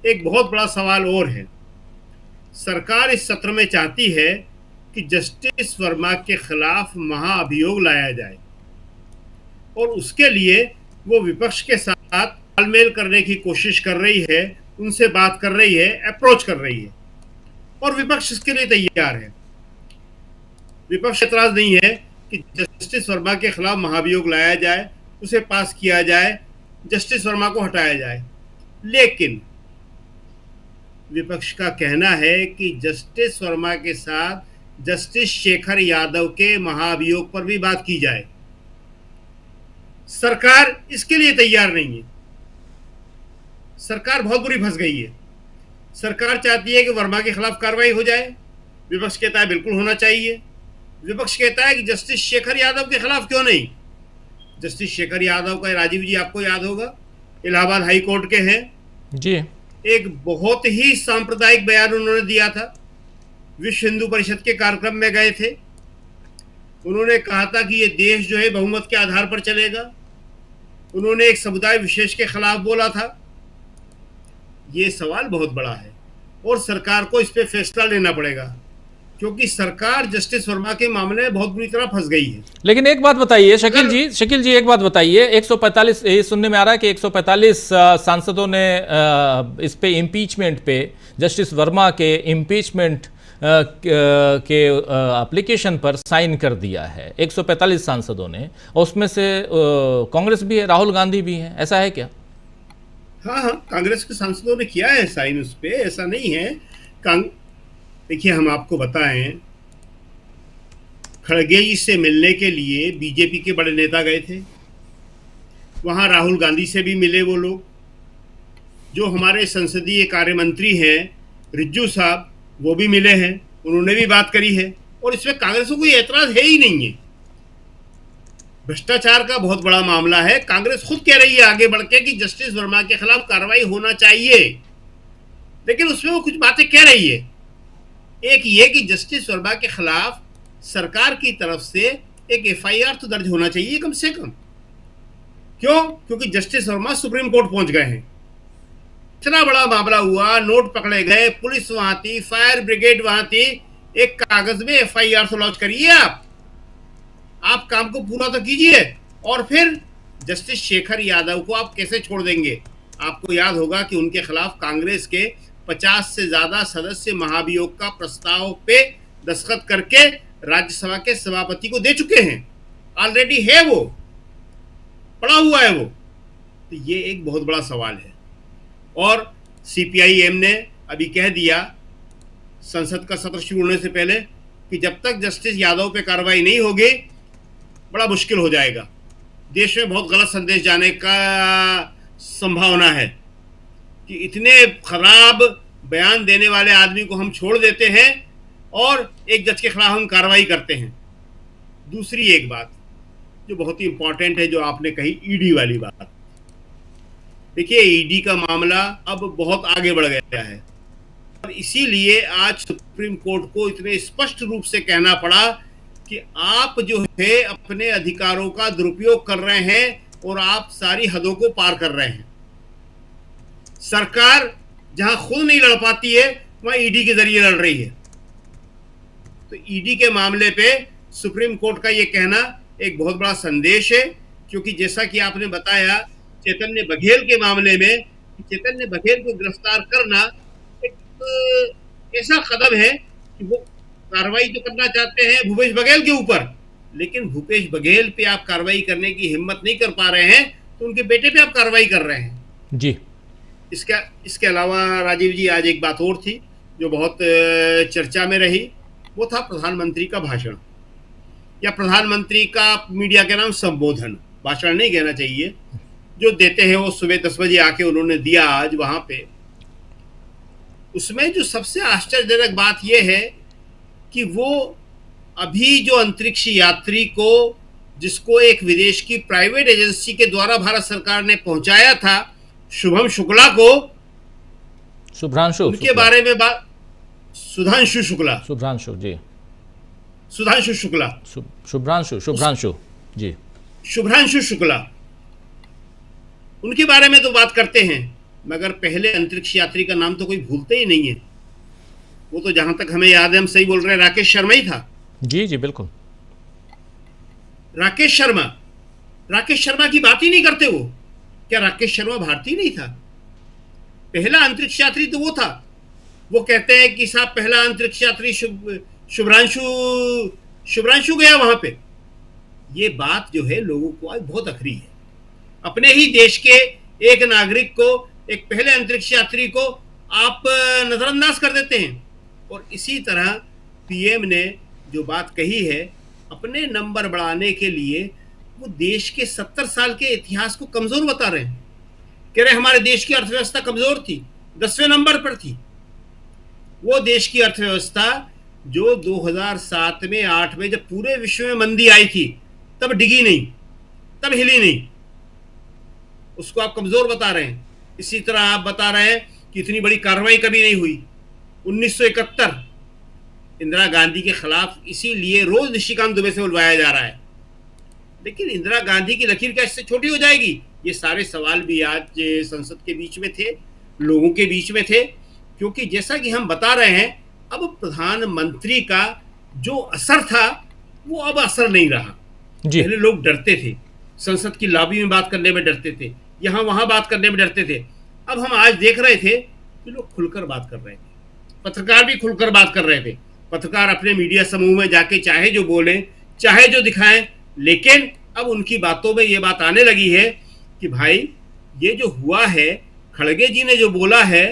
एक बहुत बड़ा सवाल और है। सरकार इस सत्र में चाहती है कि जस्टिस वर्मा के खिलाफ महाअभियोग लाया जाए और उसके लिए वो विपक्ष के साथ तालमेल करने की कोशिश कर रही है, उनसे बात कर रही है, अप्रोच कर रही है और विपक्ष इसके लिए तैयार है। विपक्ष एतराज नहीं है कि जस्टिस वर्मा के खिलाफ महाभियोग लाया जाए, उसे पास किया जाए, जस्टिस वर्मा को हटाया जाए। लेकिन विपक्ष का कहना है कि जस्टिस वर्मा के साथ जस्टिस शेखर यादव के महाभियोग पर भी बात की जाए। सरकार इसके लिए तैयार नहीं है। सरकार बहुत बुरी फंस गई है। सरकार चाहती है कि वर्मा के खिलाफ कार्रवाई हो जाए, विपक्ष कहता है बिल्कुल होना चाहिए। विपक्ष कहता है कि जस्टिस शेखर यादव के खिलाफ क्यों नहीं। जस्टिस शेखर यादव का, राजीव जी आपको याद होगा, इलाहाबाद हाई कोर्ट के हैं जी। एक बहुत ही सांप्रदायिक बयान उन्होंने दिया था। विश्व हिंदू परिषद के कार्यक्रम में गए थे, उन्होंने कहा था कि ये देश जो है बहुमत के आधार पर चलेगा। उन्होंने एक समुदाय विशेष के खिलाफ बोला था। ये सवाल बहुत बड़ा है और सरकार को इस पे फैसला लेना पड़ेगा, क्योंकि सरकार जस्टिस वर्मा के मामले में बहुत बुरी तरह फंस गई है। लेकिन एक बात बताइए शकील जी एक बात बताइए, 145 ये सुनने में आ रहा है कि 145 सांसदों ने इस पे इम्पीचमेंट पे, जस्टिस वर्मा के इम्पीचमेंट के एप्लीकेशन पर साइन कर दिया है 145 सांसदों ने, और उसमें से कांग्रेस भी है, राहुल गांधी भी है, ऐसा है क्या? हाँ, कांग्रेस के सांसदों ने किया है साइन उस पे, ऐसा नहीं है। देखिए हम आपको बताएं, खड़गे जी से मिलने के लिए बीजेपी के बड़े नेता गए थे, वहां राहुल गांधी से भी मिले वो लोग। जो हमारे संसदीय कार्य मंत्री हैं रिज्जू साहब, वो भी मिले हैं, उन्होंने भी बात करी है और इसमें कांग्रेस को कोई एतराज है ही नहीं है। भ्रष्टाचार का बहुत बड़ा मामला है। कांग्रेस खुद कह रही है आगे बढ़ के कि जस्टिस वर्मा के खिलाफ कार्रवाई होना चाहिए, लेकिन उसमें वो कुछ बातें कह रही है। एक ये कि जस्टिस वर्मा के खिलाफ सरकार की तरफ से एक एफआईआर तो दर्ज होना चाहिए कम से कम। क्यों? क्योंकि जस्टिस वर्मा सुप्रीम कोर्ट पहुंच गए हैं। इतना बड़ा मामला हुआ, नोट पकड़े गए, पुलिस वहां थी, फायर ब्रिगेड वहां थी, एक कागज में एफआईआर तो लॉन्च करिए। आप काम को पूरा तो कीजिए। और फिर जस्टिस शेखर यादव को आप कैसे छोड़ देंगे? आपको याद होगा कि उनके खिलाफ कांग्रेस के 50 से ज्यादा सदस्य महाभियोग का प्रस्ताव पे दस्तखत करके राज्यसभा के सभापति को दे चुके हैं। ऑलरेडी है, वो पड़ा हुआ है वो। तो ये एक बहुत बड़ा सवाल है। और सीपीआईएम ने अभी कह दिया संसद का सत्र शुरू होने से पहले कि जब तक जस्टिस यादव पे कार्रवाई नहीं होगी बड़ा मुश्किल हो जाएगा। देश में बहुत गलत संदेश जाने का संभावना है कि इतने खराब बयान देने वाले आदमी को हम छोड़ देते हैं और एक जज के खिलाफ हम कार्रवाई करते हैं। दूसरी एक बात जो बहुत ही इंपॉर्टेंट है, जो आपने कही, ईडी वाली बात। देखिए, ईडी का मामला अब बहुत आगे बढ़ गया है और इसीलिए आज सुप्रीम कोर्ट को इतने स्पष्ट रूप से कहना पड़ा कि आप जो है अपने अधिकारों का दुरुपयोग कर रहे हैं और आप सारी हदों को पार कर रहे हैं। सरकार जहां खुद नहीं लड़ पाती है वहां ईडी के जरिए लड़ रही है। तो ईडी के मामले पे सुप्रीम कोर्ट का ये कहना एक बहुत बड़ा संदेश है, क्योंकि जैसा कि आपने बताया चैतन्य बघेल के मामले में, चैतन्य बघेल को गिरफ्तार करना एक ऐसा कदम है कि वो कार्रवाई तो करना चाहते हैं भूपेश बघेल के ऊपर, लेकिन भूपेश बघेल पे आप कार्रवाई करने की हिम्मत नहीं कर पा रहे हैं तो उनके बेटे पे आप कार्रवाई कर रहे हैं जी। इसके अलावा राजीव जी आज एक बात और थी जो बहुत चर्चा में रही, वो था प्रधानमंत्री का भाषण या प्रधानमंत्री का मीडिया के नाम संबोधन। भाषण नहीं कहना चाहिए, जो देते हैं वो सुबह 10 बजे आके उन्होंने दिया आज वहां पे। उसमें जो सबसे आश्चर्यजनक बात यह है कि वो अभी जो अंतरिक्ष यात्री को, जिसको एक विदेश की प्राइवेट एजेंसी के द्वारा भारत सरकार ने पहुंचाया था, शुभम शुक्ला को, शुभ्रांशु, उनके बारे में बात, सुधांशु शुक्ला जी, सुधांशु शुक्ला, शुभ्रांशु जी, शुभ्रांशु शुक्ला, उनके बारे में तो बात करते हैं, मगर पहले अंतरिक्ष यात्री का नाम तो कोई भूलते ही नहीं है। वो तो जहां तक हमें याद है, हम सही बोल रहे हैं, राकेश शर्मा ही था। जी जी बिल्कुल, राकेश शर्मा की बात ही नहीं करते वो। क्या राकेश शर्मा भारतीय नहीं था? पहला अंतरिक्ष यात्री तो वो था। वो कहते हैं कि साहब पहला अंतरिक्ष यात्री शुभ्रांशु गया वहां पे। ये बात जो है लोगों को आज बहुत अखरी है। अपने ही देश के एक नागरिक को, एक पहले अंतरिक्ष यात्री को आप नजरअंदाज कर देते हैं। और इसी तरह पीएम ने जो बात कही है, अपने नंबर बढ़ाने के लिए वो देश के 70 साल के इतिहास को कमजोर बता रहे हैं। कह रहे हमारे देश की अर्थव्यवस्था कमजोर थी, 10वें नंबर पर थी। वो देश की अर्थव्यवस्था जो 2007 में 8 में जब पूरे विश्व में मंदी आई थी, तब डिगी नहीं, तब हिली नहीं, उसको आप कमजोर बता रहे हैं। इसी तरह आप बता रहे हैं कि इतनी बड़ी कार्रवाई कभी नहीं हुई। 1971 इंदिरा गांधी के खिलाफ इसीलिए रोज निशिकांत दुबे से बुलवाया जा रहा है। लेकिन इंदिरा गांधी की लकीर क्या इससे छोटी हो जाएगी? ये सारे सवाल भी आज संसद के बीच में थे, लोगों के बीच में थे, क्योंकि जैसा कि हम बता रहे हैं, अब प्रधानमंत्री का जो असर था वो अब असर नहीं रहा। पहले लोग डरते थे, संसद की लॉबी में बात करने में डरते थे, यहाँ वहां बात करने में डरते थे। अब हम आज देख रहे थे कि लोग खुलकर बात कर रहे थे, पत्रकार भी खुलकर बात कर रहे थे। पत्रकार अपने मीडिया समूह में जाके चाहे जो बोलें, चाहे जो दिखाएं, लेकिन अब उनकी बातों में ये बात आने लगी है कि भाई ये जो हुआ है, खड़गे जी ने जो बोला है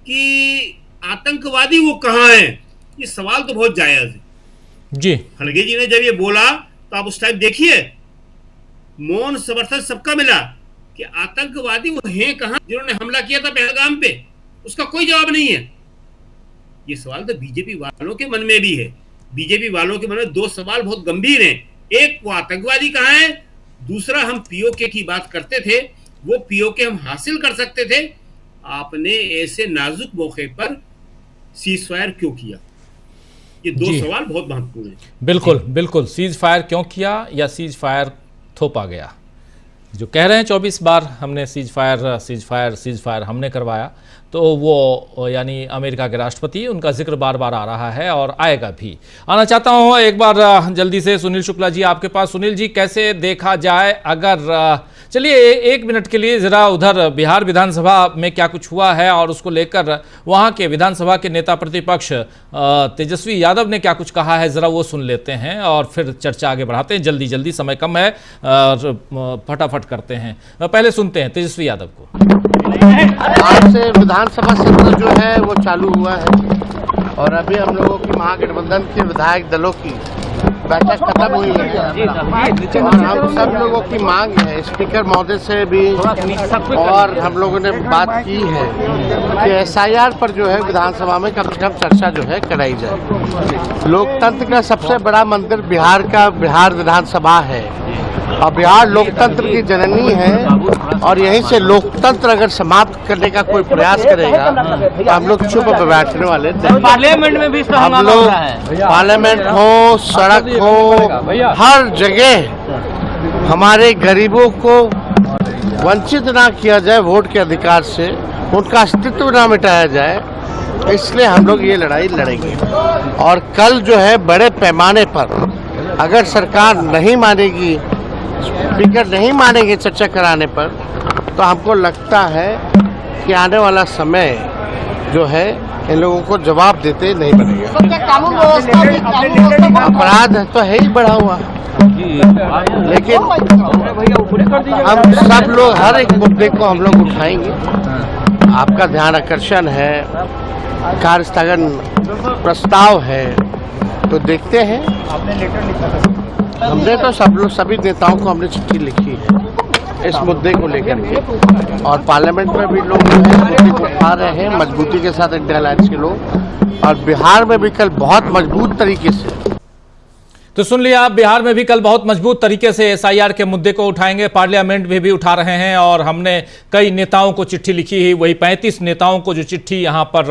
कि आतंकवादी वो कहाँ हैं, ये सवाल तो बहुत जायज है जी। खड़गे जी ने जब ये बोला तो आप उस टाइम देखिए मौन समर्थन सबका मिला कि आतंकवादी वो हैं कहाँ जिन्होंने हमला किया था पहलगाम पे। उसका कोई जवाब नहीं है। ये सवाल तो बीजेपी वालों के मन में भी है। बीजेपी वालों के मन में दो सवाल बहुत गंभीर हैं। एक, वो आतंकवादी कहाँ है? दूसरा, हम पीओके की बात करते थे, वो पीओके हम हासिल कर सकते थे, आपने ऐसे नाजुक मौके पर सीज फायर क्यों किया? ये दो सवाल बहुत महत्वपूर्ण है। बिल्कुल बिल्कुल, सीज फायर क्यों किया या सीज फायर थोपा गया? जो कह रहे हैं 24 बार हमने सीज फायर हमने करवाया, तो वो यानी अमेरिका के राष्ट्रपति, उनका जिक्र बार बार आ रहा है और आएगा भी। आना चाहता हूं एक बार जल्दी से सुनील शुक्ला जी आपके पास। सुनील जी, कैसे देखा जाए, अगर चलिए 1 मिनट के लिए ज़रा उधर बिहार विधानसभा में क्या कुछ हुआ है और उसको लेकर वहां के विधानसभा के नेता प्रतिपक्ष तेजस्वी यादव ने क्या कुछ कहा है, ज़रा वो सुन लेते हैं और फिर चर्चा आगे बढ़ाते हैं। जल्दी जल्दी, समय कम है, फटाफट करते हैं। पहले सुनते हैं तेजस्वी यादव को। आज से विधानसभा सत्र जो है वो चालू हुआ है और अभी हम लोगों की महागठबंधन के विधायक दलों की बैठक खत्म हुई है और हम सब लोगों की मांग है स्पीकर महोदय से भी, और हम लोगों ने बात की है कि एसआईआर पर जो है विधानसभा में कम से कम चर्चा जो है कराई जाए। लोकतंत्र का सबसे बड़ा मंदिर बिहार विधानसभा है और बिहार लोकतंत्र की जननी है, और यहीं से लोकतंत्र अगर समाप्त करने का कोई प्रयास करेगा तो हम लोग चुप बैठने वाले। पार्लियामेंट में भी हम लोग, पार्लियामेंट हो, सड़क हो, हर जगह हमारे गरीबों को वंचित ना किया जाए वोट के अधिकार से, उनका अस्तित्व ना मिटाया जाए, इसलिए हम लोग ये लड़ाई लड़ेंगे। और कल जो है बड़े पैमाने पर अगर सरकार नहीं मानेगी, स्पीकर नहीं मानेंगे चर्चा कराने पर, तो हमको लगता है कि आने वाला समय जो है इन लोगों को जवाब देते नहीं बनेगा। अपराध तो है ही बढ़ा हुआ, लेकिन हम सब लोग हर एक मुद्दे को हम लोग उठाएंगे। आपका ध्यान आकर्षण है, कार्य स्थगन प्रस्ताव है, तो देखते हैं। हमने तो सभी नेताओं को हमने चिट्ठी लिखी है इस मुद्दे को लेकर के, और पार्लियामेंट में भी लोग जो है मुद्दे को उठा रहे हैं मजबूती के साथ, इंडिया अलायंस के लोग, और बिहार में भी कल बहुत मजबूत तरीके से तो सुन लिया आप, बिहार में भी कल बहुत मजबूत तरीके से एसआईआर के मुद्दे को उठाएंगे, पार्लियामेंट में भी उठा रहे हैं और हमने कई नेताओं को चिट्ठी लिखी है, वही 35 नेताओं को जो चिट्ठी यहाँ पर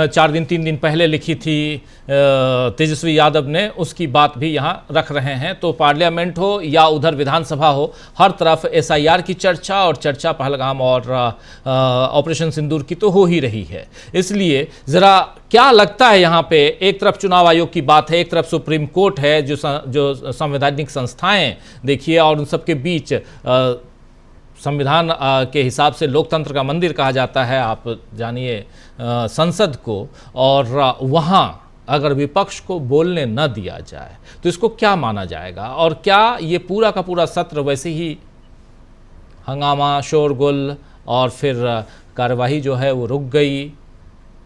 3 दिन पहले लिखी थी तेजस्वी यादव ने, उसकी बात भी यहाँ रख रहे हैं। तो पार्लियामेंट हो या उधर विधानसभा हो, हर तरफ एसआईआर की चर्चा और चर्चा पहलगाम और ऑपरेशन सिंदूर की तो हो ही रही है। इसलिए ज़रा क्या लगता है, यहाँ पे एक तरफ चुनाव आयोग की बात है, एक तरफ सुप्रीम कोर्ट है, जो संवैधानिक संस्थाएं देखिए, और उन सबके बीच संविधान के हिसाब से लोकतंत्र का मंदिर कहा जाता है, आप जानिए संसद को, और वहाँ अगर विपक्ष को बोलने न दिया जाए तो इसको क्या माना जाएगा, और क्या ये पूरा का पूरा सत्र वैसे ही हंगामा, शोरगुल और फिर कार्यवाही जो है वो रुक गई,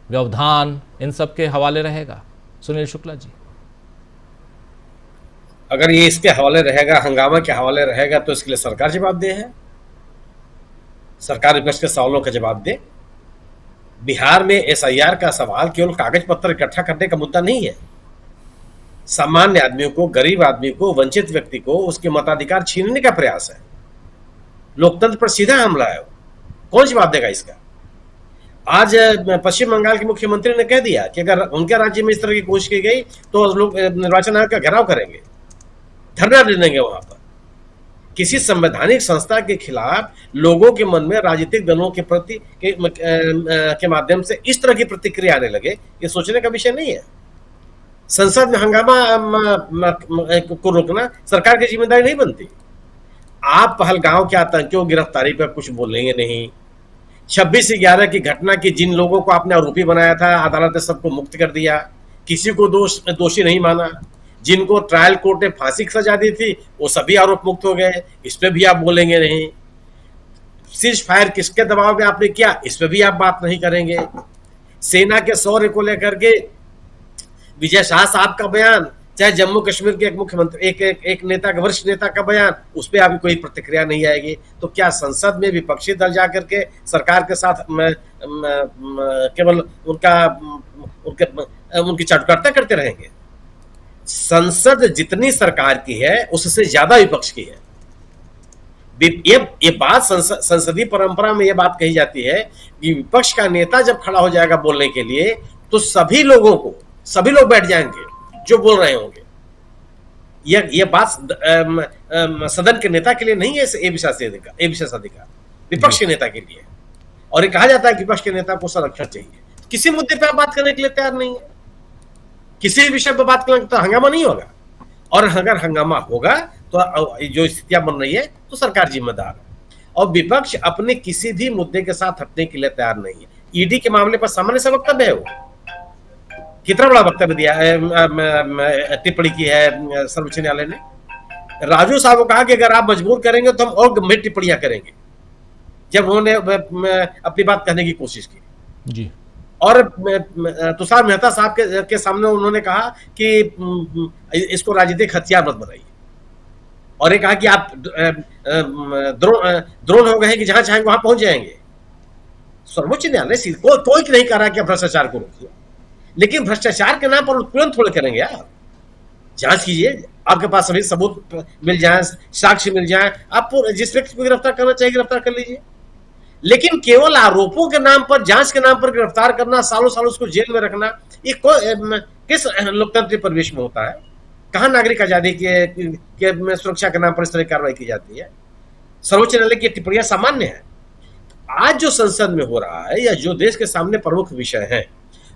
व्यवधान, इन सब के हवाले रहेगा? सुनील शुक्ला जी, अगर ये इसके हवाले रहेगा, हंगामा के हवाले रहेगा, तो इसके लिए सरकार जवाबदेह है। सरकार विपक्ष के सवालों का जवाब दे। बिहार में एसआईआर का सवाल केवल कागज पत्थर इकट्ठा करने का मुद्दा नहीं है। सामान्य आदमियों को, गरीब आदमी को, वंचित व्यक्ति को उसके मताधिकार छीनने का प्रयास है। लोकतंत्र पर सीधा हमला है। कौन जवाब देगा इसका? आज पश्चिम बंगाल के मुख्यमंत्री ने कह दिया कि अगर उनके राज्य में इस तरह की कोशिश की गई तो लोग निर्वाचन आयोग का घेराव करेंगे, धरना दे देंगे वहां पर। किसी संवैधानिक संस्था के खिलाफ लोगों के मन में राजनीतिक दलों के प्रति के माध्यम से इस तरह की प्रतिक्रिया आने लगे, ये सोचने का विषय नहीं है। संसद में हंगामा को रोकना सरकार की जिम्मेदारी नहीं बनती। आप पहलगांव के आतंकियों की गिरफ्तारी पर कुछ बोलेंगे नहीं। 26/11 की घटना की जिन लोगों को आपने आरोपी बनाया था, अदालत ने सबको मुक्त कर दिया, किसी को दोषी नहीं माना। जिनको ट्रायल कोर्ट ने फांसी की सजा दी थी वो सभी आरोप मुक्त हो गए, इस पे भी आप बोलेंगे नहीं। सीज फायर किसके दबाव में आपने किया, इस पे भी आप बात नहीं करेंगे। सेना के शौर्य को लेकर के विजय शाह साहब का बयान, चाहे जम्मू कश्मीर के एक मुख्यमंत्री एक नेता, वरिष्ठ नेता का बयान, उस पर आपकी कोई प्रतिक्रिया नहीं आएगी। तो क्या संसद में विपक्षी दल जाकर के सरकार के साथ केवल उनकी चाटुकारिता करते रहेंगे? संसद जितनी सरकार की है उससे ज्यादा विपक्ष की है। ये बात संसदीय परंपरा में ये बात कही जाती है कि विपक्ष का नेता जब खड़ा हो जाएगा बोलने के लिए तो सभी लोग बैठ जाएंगे जो बोल रहे होंगे। ये बात सदन के नेता के लिए नहीं है, ये विशेष अधिकार विपक्ष के नेता के लिए। और ये कहा जाता है कि विपक्ष के नेता को संरक्षण चाहिए। किसी मुद्दे पर बात करने के लिए तैयार नहीं है, किसी भी विषय पर बात करने तो हंगामा नहीं होगा। और अगर हंगामा होगा तो जो स्थितियां बन रही है तो सरकार जिम्मेदार है। और विपक्ष अपने किसी भी मुद्दे के साथ हटने के लिए तैयार नहीं है। ईडी के मामले पर सामान्य सा वक्तव्य है, वो कितना बड़ा वक्तव्य दिया है, टिप्पणी की है सर्वोच्च न्यायालय ने। राजू साहब को कहा कि अगर आप मजबूर करेंगे तो हम और गंभीर टिप्पणियां करेंगे, जब उन्होंने अपनी बात कहने की कोशिश की जी। और तुषार मेहता साहब के सामने उन्होंने कहा कि इसको राजनीतिक हथियार मत बनाइए। और ये कहा कि आप द्रोण हो गए हैं कि जहां चाहेंगे वहां पहुंच जाएंगे। सर्वोच्च न्यायालय कोई नहीं कह रहा कि आप भ्रष्टाचार को रोकिए, लेकिन भ्रष्टाचार के नाम पर उत्पीड़न थोड़े करेंगे यार। जांच कीजिए, आपके पास सभी सबूत मिल जाए, साक्ष्य मिल जाए, आप जिस व्यक्ति को गिरफ्तार करना चाहिए गिरफ्तार कर लीजिए। लेकिन केवल आरोपों के नाम पर, जांच के नाम पर गिरफ्तार करना, सालों सालों उसको जेल में रखना, ये किस लोकतंत्र परिवेश में होता है? कहां नागरिक आजादी के सुरक्षा के नाम पर इस तरह कार्रवाई की जाती है? सर्वोच्च न्यायालय की टिप्पणियां सामान्य है। आज जो संसद में हो रहा है या जो देश के सामने प्रमुख विषय हैं,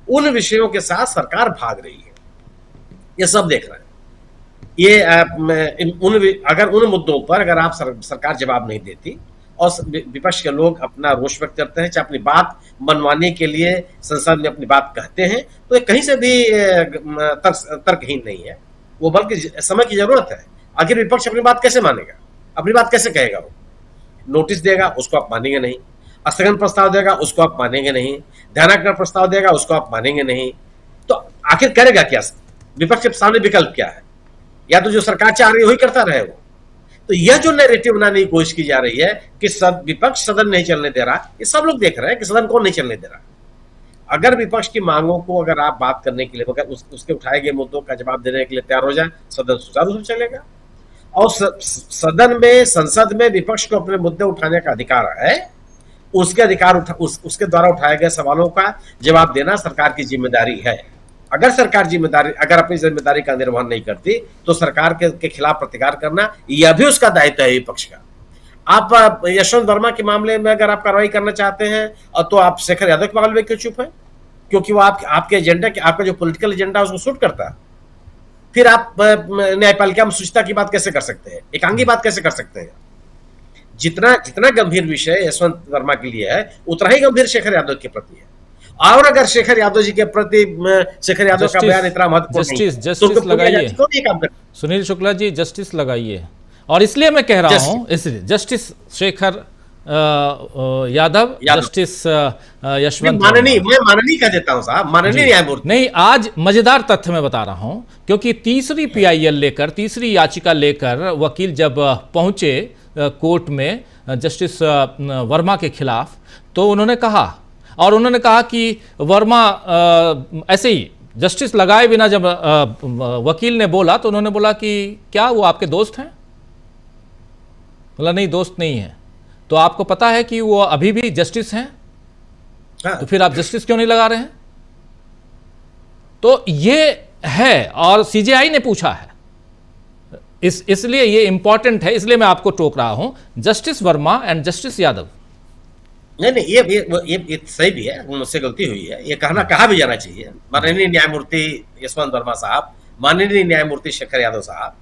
उन विषयों के साथ सरकार भाग रही है, ये सब देख रहे हैं। अगर उन मुद्दों पर अगर आप सरकार जवाब नहीं देती और विपक्ष के लोग अपना रोष व्यक्त करते हैं, चाहे अपनी बात मनवाने के लिए संसद में अपनी बात कहते हैं, तो ये कहीं से भी तर्कहीन नहीं है, वो बल्कि समय की जरूरत है। आखिर विपक्ष अपनी बात कैसे मानेगा, अपनी बात कैसे कहेगा? वो नोटिस देगा, उसको आप मानेंगे नहीं। स्थगन प्रस्ताव देगा, उसको आप मानेंगे नहीं। ध्यानाकर्षण प्रस्ताव देगा, उसको आप मानेंगे नहीं। तो आखिर करेगा क्या? विपक्ष के सामने विकल्प क्या है? या तो जो सरकार चाह रही है वही करता रहे वो। तो यह जो नैरेटिव बनाने की कोशिश की जा रही है कि विपक्ष सदन नहीं चलने दे रहा, ये सब लोग देख रहे हैं कि सदन कौन नहीं चलने दे रहा। अगर विपक्ष की मांगों को अगर आप बात करने के लिए अगर उसके उठाए गए मुद्दों का जवाब देने के लिए तैयार हो जाए, सदन सुचारू रूप से चलेगा। और सदन में, संसद में विपक्ष को अपने मुद्दे उठाने का अधिकार है। उसके उसके द्वारा उठाए गए सवालों का जवाब देना सरकार की जिम्मेदारी है। अगर सरकार अगर अपनी जिम्मेदारी का निर्वहन नहीं करती तो सरकार के खिलाफ प्रतिकार करना यह भी उसका दायित्व है विपक्ष का। आप यशवंत वर्मा के मामले में अगर आप कार्रवाई करना चाहते हैं तो आप शेखर यादव के मामले में क्यों चुप है? क्योंकि वो आपके एजेंडा आपका जो पॉलिटिकल एजेंडा है उसको सूट करता है। फिर आप न्यायपालिका में शुचिता की बात कैसे कर सकते हैं, एकांगी बात कैसे कर सकते हैं? जितना गंभीर विषय यशवंत वर्मा के लिए है उतना ही गंभीर शेखर यादव के प्रति है। और अगर शेखर यादव जी के प्रति शेखर यादव का बयान इतना महत्वपूर्ण है, जस्टिस लगाइए सुनील शुक्ला जी, जस्टिस लगाइए। और इसलिए मैं कह रहा हूं, इसलिए जस्टिस शेखर यादव, जस्टिस यशवंत, मैं माननीय कह देता हूं साहब, माननीय न्यायमूर्ति नहीं। आज मजेदार तथ्य मैं बता रहा हूं, क्योंकि तीसरी PIL लेकर, तीसरी याचिका लेकर वकील जब पहुंचे कोर्ट में जस्टिस वर्मा के खिलाफ, तो उन्होंने कहा कि वर्मा ऐसे ही जस्टिस लगाए बिना जब वकील ने बोला तो उन्होंने बोला कि क्या वो आपके दोस्त हैं? बोला नहीं, दोस्त नहीं है। तो आपको पता है कि वो अभी भी जस्टिस हैं, तो फिर आप जस्टिस क्यों नहीं लगा रहे हैं? तो ये है, और CJI ने पूछा है, इसलिए ये इंपॉर्टेंट है, इसलिए मैं आपको टोक रहा हूं। Justice Verma and justice Yadav, नहीं, ये सही भी है, मुझसे गलती हुई है, ये कहा भी जाना चाहिए। माननीय न्यायमूर्ति यशवंत वर्मा साहब, माननीय न्यायमूर्ति शेखर यादव साहब,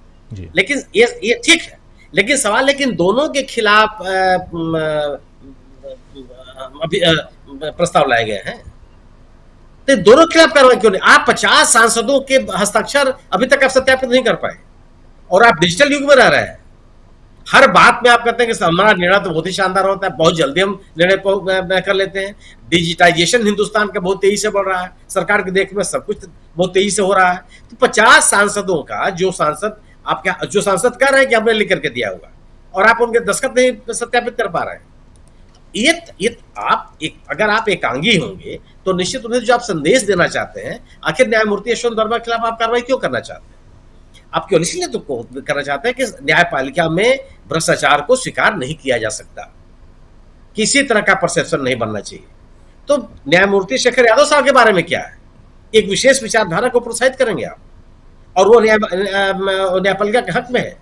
लेकिन ये ठीक है, लेकिन दोनों के खिलाफ अभी प्रस्ताव लाए गए हैं, तो दोनों के खिलाफ कार्रवाई क्यों नहीं? आप 50 सांसदों के हस्ताक्षर अभी तक आप सत्यापित नहीं कर पाए, और आप डिजिटल युग में रह रहे हैं। हर बात में आप कहते हैं कि हमारा निर्णय तो बहुत ही शानदार होता है, बहुत जल्दी हम निर्णय कर लेते हैं। डिजिटाइजेशन हिंदुस्तान का बहुत तेजी से बढ़ रहा है, सरकार के देख में सब कुछ बहुत तेजी से हो रहा है। तो 50 सांसदों का जो सांसद कह रहे हैं कि हमने लिख करके दिया होगा, और आप उनके दस्तखत नहीं सत्यापित कर पा रहे हैं। अगर आप एकांगी होंगे तो निश्चित रूप से जो आप संदेश देना चाहते हैं, आखिर न्यायमूर्ति यशवंत वर्मा के खिलाफ आप कार्रवाई क्यों करना चाहते हैं? आप केवल इसलिए तो करना चाहते हैं कि न्यायपालिका में भ्रष्टाचार को स्वीकार नहीं किया जा सकता, किसी तरह का परसेप्शन नहीं बनना चाहिए। तो न्यायमूर्ति शेखर यादव साहब के बारे में क्या है? एक विशेष विचारधारा को प्रोत्साहित करेंगे आप, और वो न्यायपालिका के हक में है।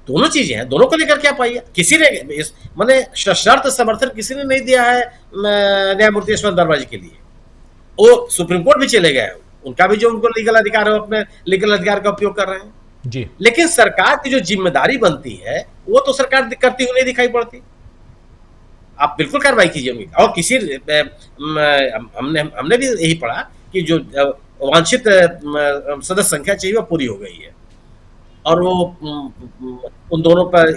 दोनों चीजें हैं, दोनों को लेकर क्या पाइए? किसी ने मैंने सशर्त समर्थन किसी ने नहीं दिया है न्यायमूर्ति यशवंत वर्मा जी के लिए। वो सुप्रीम कोर्ट भी चले गए, उनका भी जो उनको लीगल अधिकार है, अपने लीगल अधिकार का उपयोग कर रहे हैं जी। लेकिन सरकार की जो जिम्मेदारी बनती है वो तो सरकार करती हुई नहीं दिखाई पड़ती। आप बिल्कुल कार्रवाई कीजिए। और किसी हमने भी यही पढ़ा कि जो वांछित सदस्य संख्या चाहिए वो पूरी हो गई है, और वो उन दोनों पर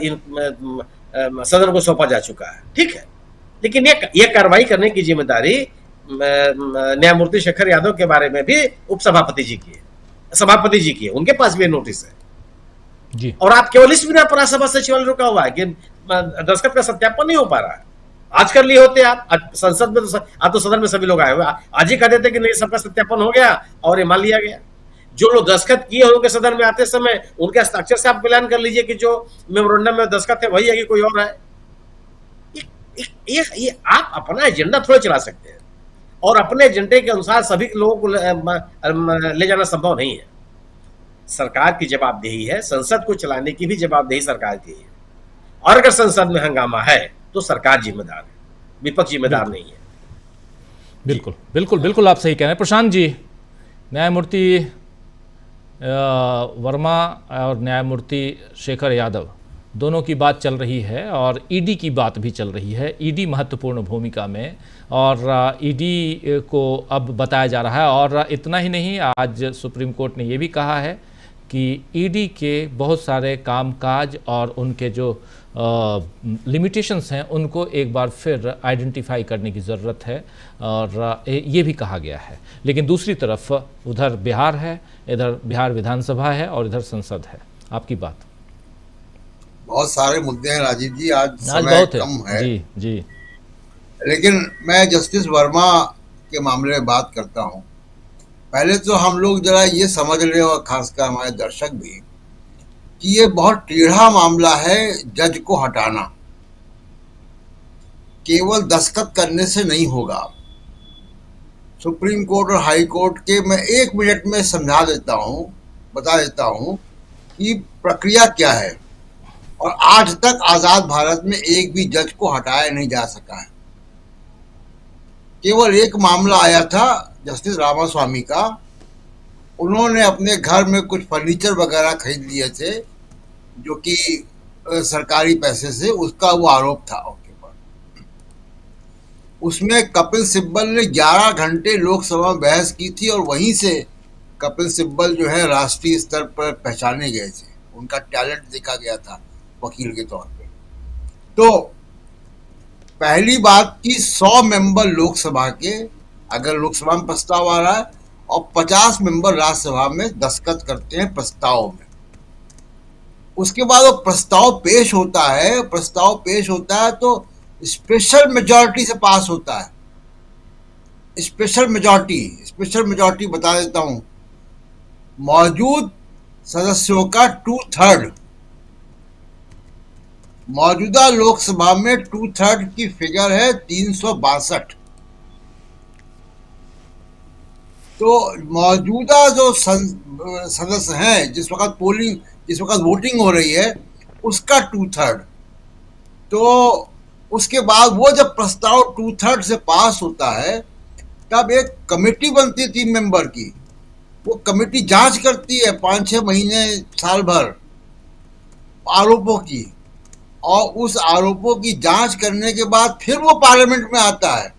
सदन को सौंपा जा चुका है, ठीक है। लेकिन ये कार्रवाई करने की जिम्मेदारी न्यायमूर्ति शेखर यादव के बारे में भी उपसभापति जी की है, सभापति जी की है, उनके पास भी नोटिस है जी। और आप केवल इस बिना राज्यसभा सचिवालय रुका हुआ है कि दस्तखत का सत्यापन नहीं हो पा रहा है। आज कर लिए होते आप, आज संसद में तो आज तो सदन में सभी लोग आए हुए, आज ही कह देते कि नहीं सबका सत्यापन हो गया और ये मान लिया गया। जो लोग दस्तखत किए होंगे सदन में आते समय उनके हस्ताक्षर से आप बयान कर लीजिए कि जो मेमोरेंडम में दस्तखत है वही है कि कोई और है। ये आप अपना एजेंडा थोड़ा चला सकते हैं और अपने एजेंडे के अनुसार सभी लोगों को ले जाना संभव नहीं है। सरकार की जवाबदेही है, संसद को चलाने की भी जवाबदेही सरकार की है, और अगर संसद में हंगामा है तो सरकार जिम्मेदार है, विपक्ष जिम्मेदार नहीं है। बिल्कुल बिल्कुल बिल्कुल आप सही कह रहे हैं प्रशांत जी। न्यायमूर्ति वर्मा और न्यायमूर्ति शेखर यादव दोनों की बात चल रही है और ईडी की बात भी चल रही है। ईडी महत्वपूर्ण भूमिका में, और ईडी को अब बताया जा रहा है। और इतना ही नहीं, आज सुप्रीम कोर्ट ने ये भी कहा है कि ईडी के बहुत सारे कामकाज और उनके जो लिमिटेशंस हैं उनको एक बार फिर आइडेंटिफाई करने की ज़रूरत है, और ये भी कहा गया है। लेकिन दूसरी तरफ उधर बिहार है, इधर बिहार विधानसभा है और इधर संसद है। आपकी बात। बहुत सारे मुद्दे हैं राजीव जी, आज समय बहुत कम है जी जी। लेकिन मैं जस्टिस वर्मा के मामले में बात करता हूं। पहले तो हम लोग जरा ये समझ लें, और खासकर हमारे दर्शक भी, कि ये बहुत टेढ़ा मामला है जज को हटाना। केवल दस्तखत करने से नहीं होगा। सुप्रीम कोर्ट और हाई कोर्ट के मैं 1 मिनट में समझा देता हूं, बता देता हूं कि प्रक्रिया क्या है। और आज तक आजाद भारत में एक भी जज को हटाया नहीं जा सका है। केवल एक मामला आया था जस्टिस रामास्वामी का। उन्होंने अपने घर में कुछ फर्नीचर वगैरह खरीद लिए थे जो कि सरकारी पैसे से, उसका वो आरोप था उनके ऊपर। उसमें कपिल सिब्बल ने 11 घंटे लोकसभा में बहस की थी और वहीं से कपिल सिब्बल जो है राष्ट्रीय स्तर पर पहचाने गए थे। उनका टैलेंट देखा गया था वकील के तौर पे। तो पहली बात कि 100 मेंबर लोकसभा के, अगर लोकसभा में प्रस्ताव आ रहा है, और 50 मेंबर राज्यसभा में दस्तखत करते हैं प्रस्ताव में। उसके बाद वो प्रस्ताव पेश होता है। प्रस्ताव पेश होता है तो स्पेशल मेजॉरिटी से पास होता है। स्पेशल मेजॉरिटी बता देता हूं, मौजूद सदस्यों का 2/3। मौजूदा लोकसभा में 2/3 की फिगर है 362। तो मौजूदा जो सदस्य हैं, जिस वक्त वोटिंग हो रही है, उसका 2/3। तो उसके बाद वो जब प्रस्ताव 2/3 से पास होता है, तब एक कमेटी बनती है 3 मेंबर की। वो कमेटी जांच करती है 5-6 महीने, साल भर आरोपों की, और उस आरोपों की जांच करने के बाद फिर वो पार्लियामेंट में आता है।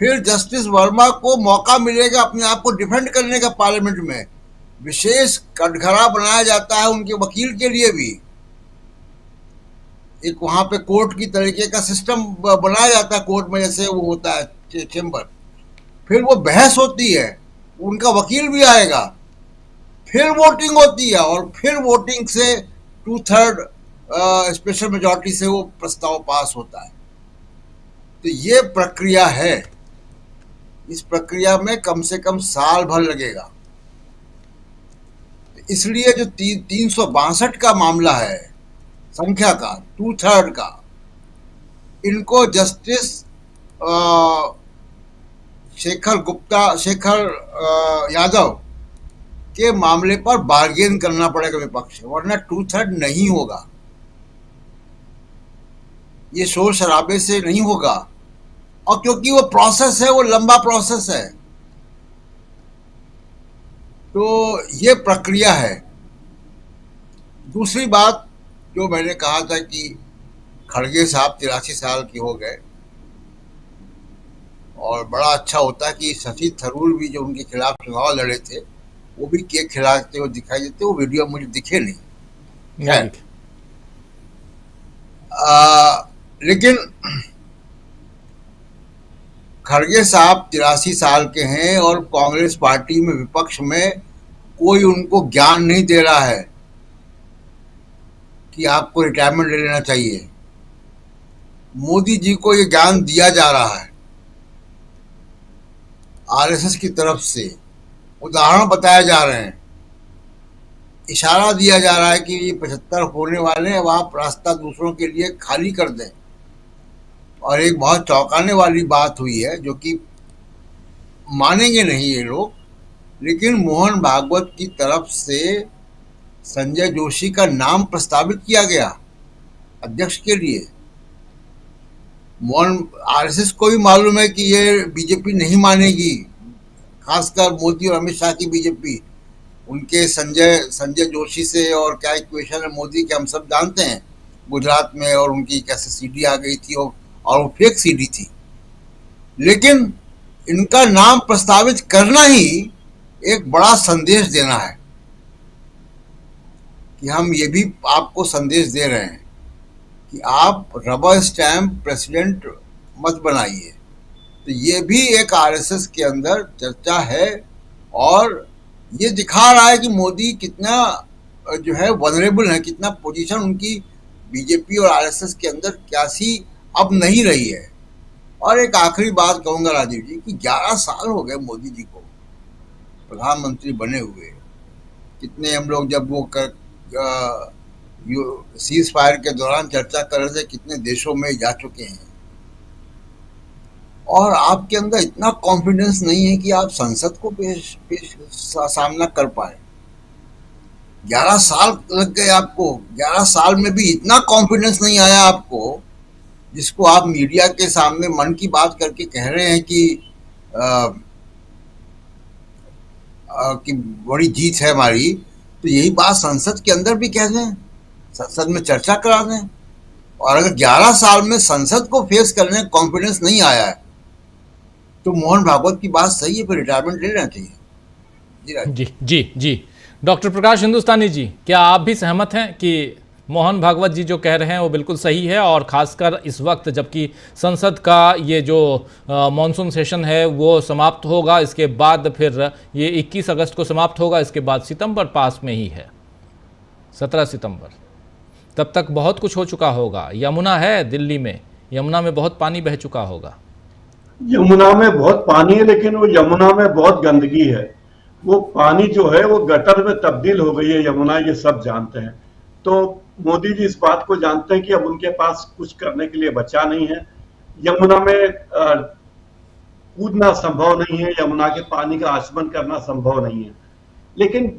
फिर जस्टिस वर्मा को मौका मिलेगा अपने आप को डिफेंड करने का पार्लियामेंट में। विशेष कटघरा बनाया जाता है उनके वकील के लिए भी। एक वहां पे कोर्ट की तरीके का सिस्टम बनाया जाता है, कोर्ट में जैसे वो होता है चेंबर। फिर वो बहस होती है, उनका वकील भी आएगा, फिर वोटिंग होती है, और फिर वोटिंग से 2/3 स्पेशल मेजॉरिटी से वो प्रस्ताव पास होता है। तो ये प्रक्रिया है। इस प्रक्रिया में कम से कम साल भर लगेगा। इसलिए जो 362 का मामला है, संख्या का 2/3 का, इनको जस्टिस शेखर यादव के मामले पर बार्गेन करना पड़ेगा विपक्ष, वरना 2/3 नहीं होगा। ये शोर शराबे से नहीं होगा, और क्योंकि वो प्रोसेस है, वो लंबा प्रोसेस है। तो ये प्रक्रिया है। दूसरी बात जो मैंने कहा था कि खड़गे साहब 83 साल के हो गए, और बड़ा अच्छा होता है कि शशि थरूर भी जो उनके खिलाफ चुनाव लड़े थे, वो भी केक खिलाते हुए दिखाई देते। वो वीडियो मुझे दिखे नहीं है। लेकिन खड़गे साहब 83 साल के हैं, और कांग्रेस पार्टी में विपक्ष में कोई उनको ज्ञान नहीं दे रहा है कि आपको रिटायरमेंट ले लेना चाहिए। मोदी जी को ये ज्ञान दिया जा रहा है आरएसएस की तरफ से। उदाहरण बताए जा रहे हैं, इशारा दिया जा रहा है कि ये 75 होने वाले हैं, अब आप रास्ता दूसरों के लिए खाली कर दें। और एक बहुत चौंकाने वाली बात हुई है, जो कि मानेंगे नहीं ये लोग, लेकिन मोहन भागवत की तरफ से संजय जोशी का नाम प्रस्तावित किया गया अध्यक्ष के लिए। आरएसएस को भी मालूम है कि ये बीजेपी नहीं मानेगी, खासकर मोदी और अमित शाह की बीजेपी। उनके संजय जोशी से और क्या इक्वेशन है मोदी के, हम सब जानते हैं गुजरात में, और उनकी कैसे सीडी आ गई थी, और वो फेक सीडी थी। लेकिन इनका नाम प्रस्तावित करना ही एक बड़ा संदेश देना है कि हम ये भी आपको संदेश दे रहे हैं कि आप रबर स्टैम्प प्रेसिडेंट मत बनाइए। तो ये भी एक आरएसएस के अंदर चर्चा है, और ये दिखा रहा है कि मोदी कितना जो है वनरेबल है, कितना पोजीशन उनकी बीजेपी और आरएसएस के अंदर कैसी अब नहीं रही है। और एक आखिरी बात कहूंगा राजीव जी कि 11 साल हो गए मोदी जी को प्रधानमंत्री बने हुए। कितने हम लोग जब वो सीज फायर के दौरान चर्चा कर रहे थे, कितने देशों में जा चुके हैं, और आपके अंदर इतना कॉन्फिडेंस नहीं है कि आप संसद को सामना कर पाए। 11 साल लग गए आपको, 11 साल में भी इतना कॉन्फिडेंस नहीं आया आपको, जिसको आप मीडिया के सामने मन की बात करके कह रहे हैं कि बड़ी जीत है हमारी। तो यही बात संसद के अंदर भी कह दें, संसद में चर्चा करा दें। और अगर 11 साल में संसद को फेस करने का कॉन्फिडेंस नहीं आया है तो मोहन भागवत की बात सही है, फिर रिटायरमेंट ले लेना चाहिए। जी जी जी डॉक्टर प्रकाश हिंदुस्तानी जी, क्या आप भी सहमत हैं कि मोहन भागवत जी जो कह रहे हैं वो बिल्कुल सही है, और खासकर इस वक्त जबकि संसद का ये जो मॉनसून सेशन है वो समाप्त होगा, इसके बाद फिर ये 21 अगस्त को समाप्त होगा, इसके बाद सितंबर पास में ही है, 17 सितंबर, तब तक बहुत कुछ हो चुका होगा। यमुना है दिल्ली में, यमुना में बहुत पानी बह चुका होगा। यमुना में बहुत पानी है, लेकिन वो यमुना में बहुत गंदगी है। वो पानी जो है वो गटर में तब्दील हो गई है यमुना, ये सब जानते हैं। तो मोदी जी इस बात को जानते हैं कि अब उनके पास कुछ करने के लिए बचा नहीं है। यमुना में कूदना संभव नहीं है, यमुना के पानी का आचमन करना संभव नहीं है। लेकिन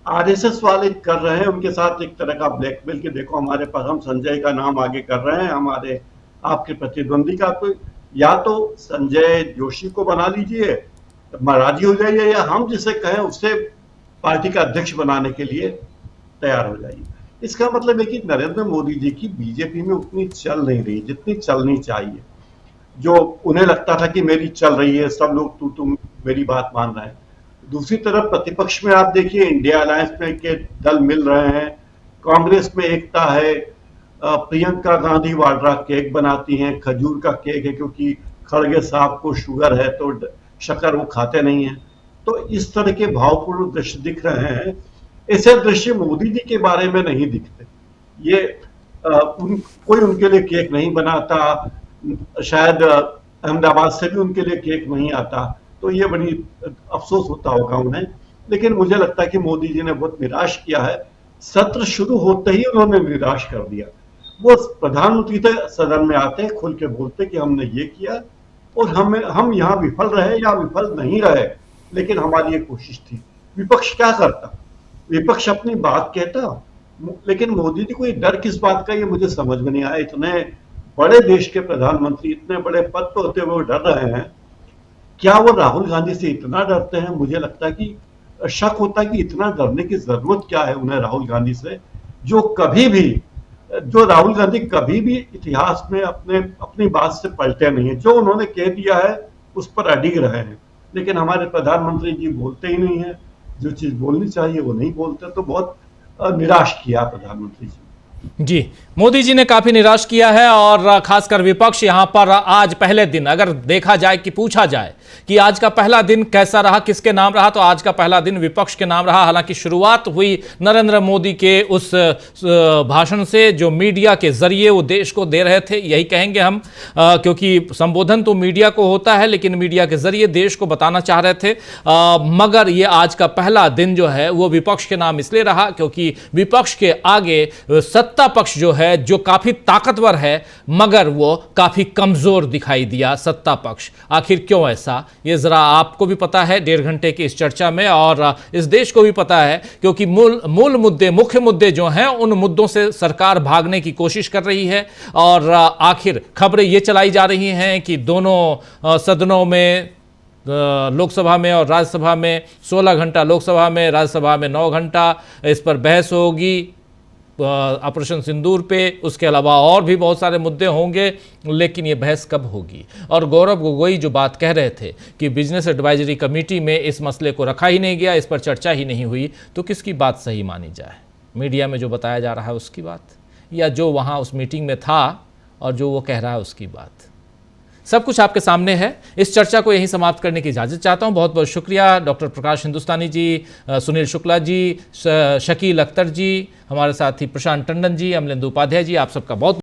आरएसएस वाले कर रहे हैं, उनके साथ एक तरह का ब्लैकमेल के देखो हमारे पास, हम संजय का नाम आगे कर रहे हैं, हमारे आपके प्रतिद्वंदी का, तो या तो संजय जोशी को बना लीजिए, राजी हो जाइए, या हम जिसे कहें उससे पार्टी का अध्यक्ष बनाने के लिए तैयार हो जाइए। इसका मतलब है कि नरेंद्र मोदी जी की बीजेपी में उतनी चल नहीं रही जितनी चलनी चाहिए। जो उन्हें लगता था कि मेरी चल रही है, सब लोग तुम मेरी बात मान रहे हैं। दूसरी तरफ प्रतिपक्ष में आप देखिए, इंडिया अलायंस में के दल मिल रहे हैं, कांग्रेस में एकता है, प्रियंका गांधी वाड्रा केक बनाती हैं, खजूर का केक है, क्योंकि खड़गे साहब को शुगर है तो शक्कर वो खाते नहीं है। तो इस तरह के भावपूर्ण दृश्य दिख रहे हैं। ऐसे दृश्य मोदी जी के बारे में नहीं दिखते। ये कोई उनके लिए केक नहीं बनाता, शायद अहमदाबाद से भी उनके लिए केक नहीं आता, तो ये बड़ी अफसोस होता होगा उन्हें। लेकिन मुझे लगता है कि मोदी जी ने बहुत निराश किया है। सत्र शुरू होते ही उन्होंने निराश कर दिया। वो प्रधानमंत्री थे, सदन में आते हैं, खुल के बोलते कि हमने ये किया और हम यहाँ विफल रहे या विफल नहीं रहे, लेकिन हमारी ये कोशिश थी। विपक्ष क्या करता? विपक्ष अपनी बात कहता, लेकिन मोदी जी को ये डर किस बात का, ये मुझे समझ में नहीं आया। इतने बड़े देश के प्रधानमंत्री, इतने बड़े पद पर होते हुए वो डर रहे हैं। क्या वो राहुल गांधी से इतना डरते हैं? मुझे लगता है कि शक होता है कि इतना डरने की जरूरत क्या है उन्हें राहुल गांधी से, जो राहुल गांधी कभी भी इतिहास में अपनी बात से पलटे नहीं है। जो उन्होंने कह दिया है उस पर अडिग रहे हैं। लेकिन हमारे प्रधानमंत्री जी बोलते ही नहीं है, जो चीज बोलनी चाहिए वो नहीं बोलते, तो बहुत निराश किया प्रधानमंत्री जी। जी, मोदी जी ने काफी निराश किया है, और खासकर विपक्ष यहां पर आज पहले दिन अगर देखा जाए कि पूछा जाए कि आज का पहला दिन कैसा रहा, किसके नाम रहा, तो आज का पहला दिन विपक्ष के नाम रहा। हालांकि शुरुआत हुई नरेंद्र मोदी के उस भाषण से जो मीडिया के जरिए वो देश को दे रहे थे, यही कहेंगे हम, क्योंकि संबोधन तो मीडिया को होता है, लेकिन मीडिया के जरिए देश को बताना चाह रहे थे। मगर ये आज का पहला दिन जो है वो विपक्ष के नाम इसलिए रहा क्योंकि विपक्ष के आगे सत्ता पक्ष जो है, जो काफी ताकतवर है, मगर वो काफी कमजोर दिखाई दिया सत्ता पक्ष। आखिर क्यों ऐसा, ये जरा आपको भी पता है 1.5 घंटे की इस चर्चा में, और इस देश को भी पता है, क्योंकि मूल मुद्दे, मुख्य मुद्दे जो हैं, उन मुद्दों से सरकार भागने की कोशिश कर रही है। और आखिर खबरें ये चलाई जा रही हैं कि दोनों सदनों में, लोकसभा में और राज्यसभा में 16 घंटा, लोकसभा में, राज्यसभा में 9 घंटा इस पर बहस होगी, ऑपरेशन सिंदूर पे। उसके अलावा और भी बहुत सारे मुद्दे होंगे, लेकिन ये बहस कब होगी? और गौरव गोगोई जो बात कह रहे थे कि बिजनेस एडवाइजरी कमेटी में इस मसले को रखा ही नहीं गया, इस पर चर्चा ही नहीं हुई, तो किसकी बात सही मानी जाए? मीडिया में जो बताया जा रहा है उसकी बात, या जो वहाँ उस मीटिंग में था और जो वो कह रहा है उसकी बात? सब कुछ आपके सामने है। इस चर्चा को यहीं समाप्त करने की इजाज़त चाहता हूं। बहुत बहुत शुक्रिया डॉक्टर प्रकाश हिंदुस्तानी जी, सुनील शुक्ला जी, शकील अख्तर जी, हमारे साथी प्रशांत टंडन जी, अमलेंदु उपाध्याय जी, आप सबका बहुत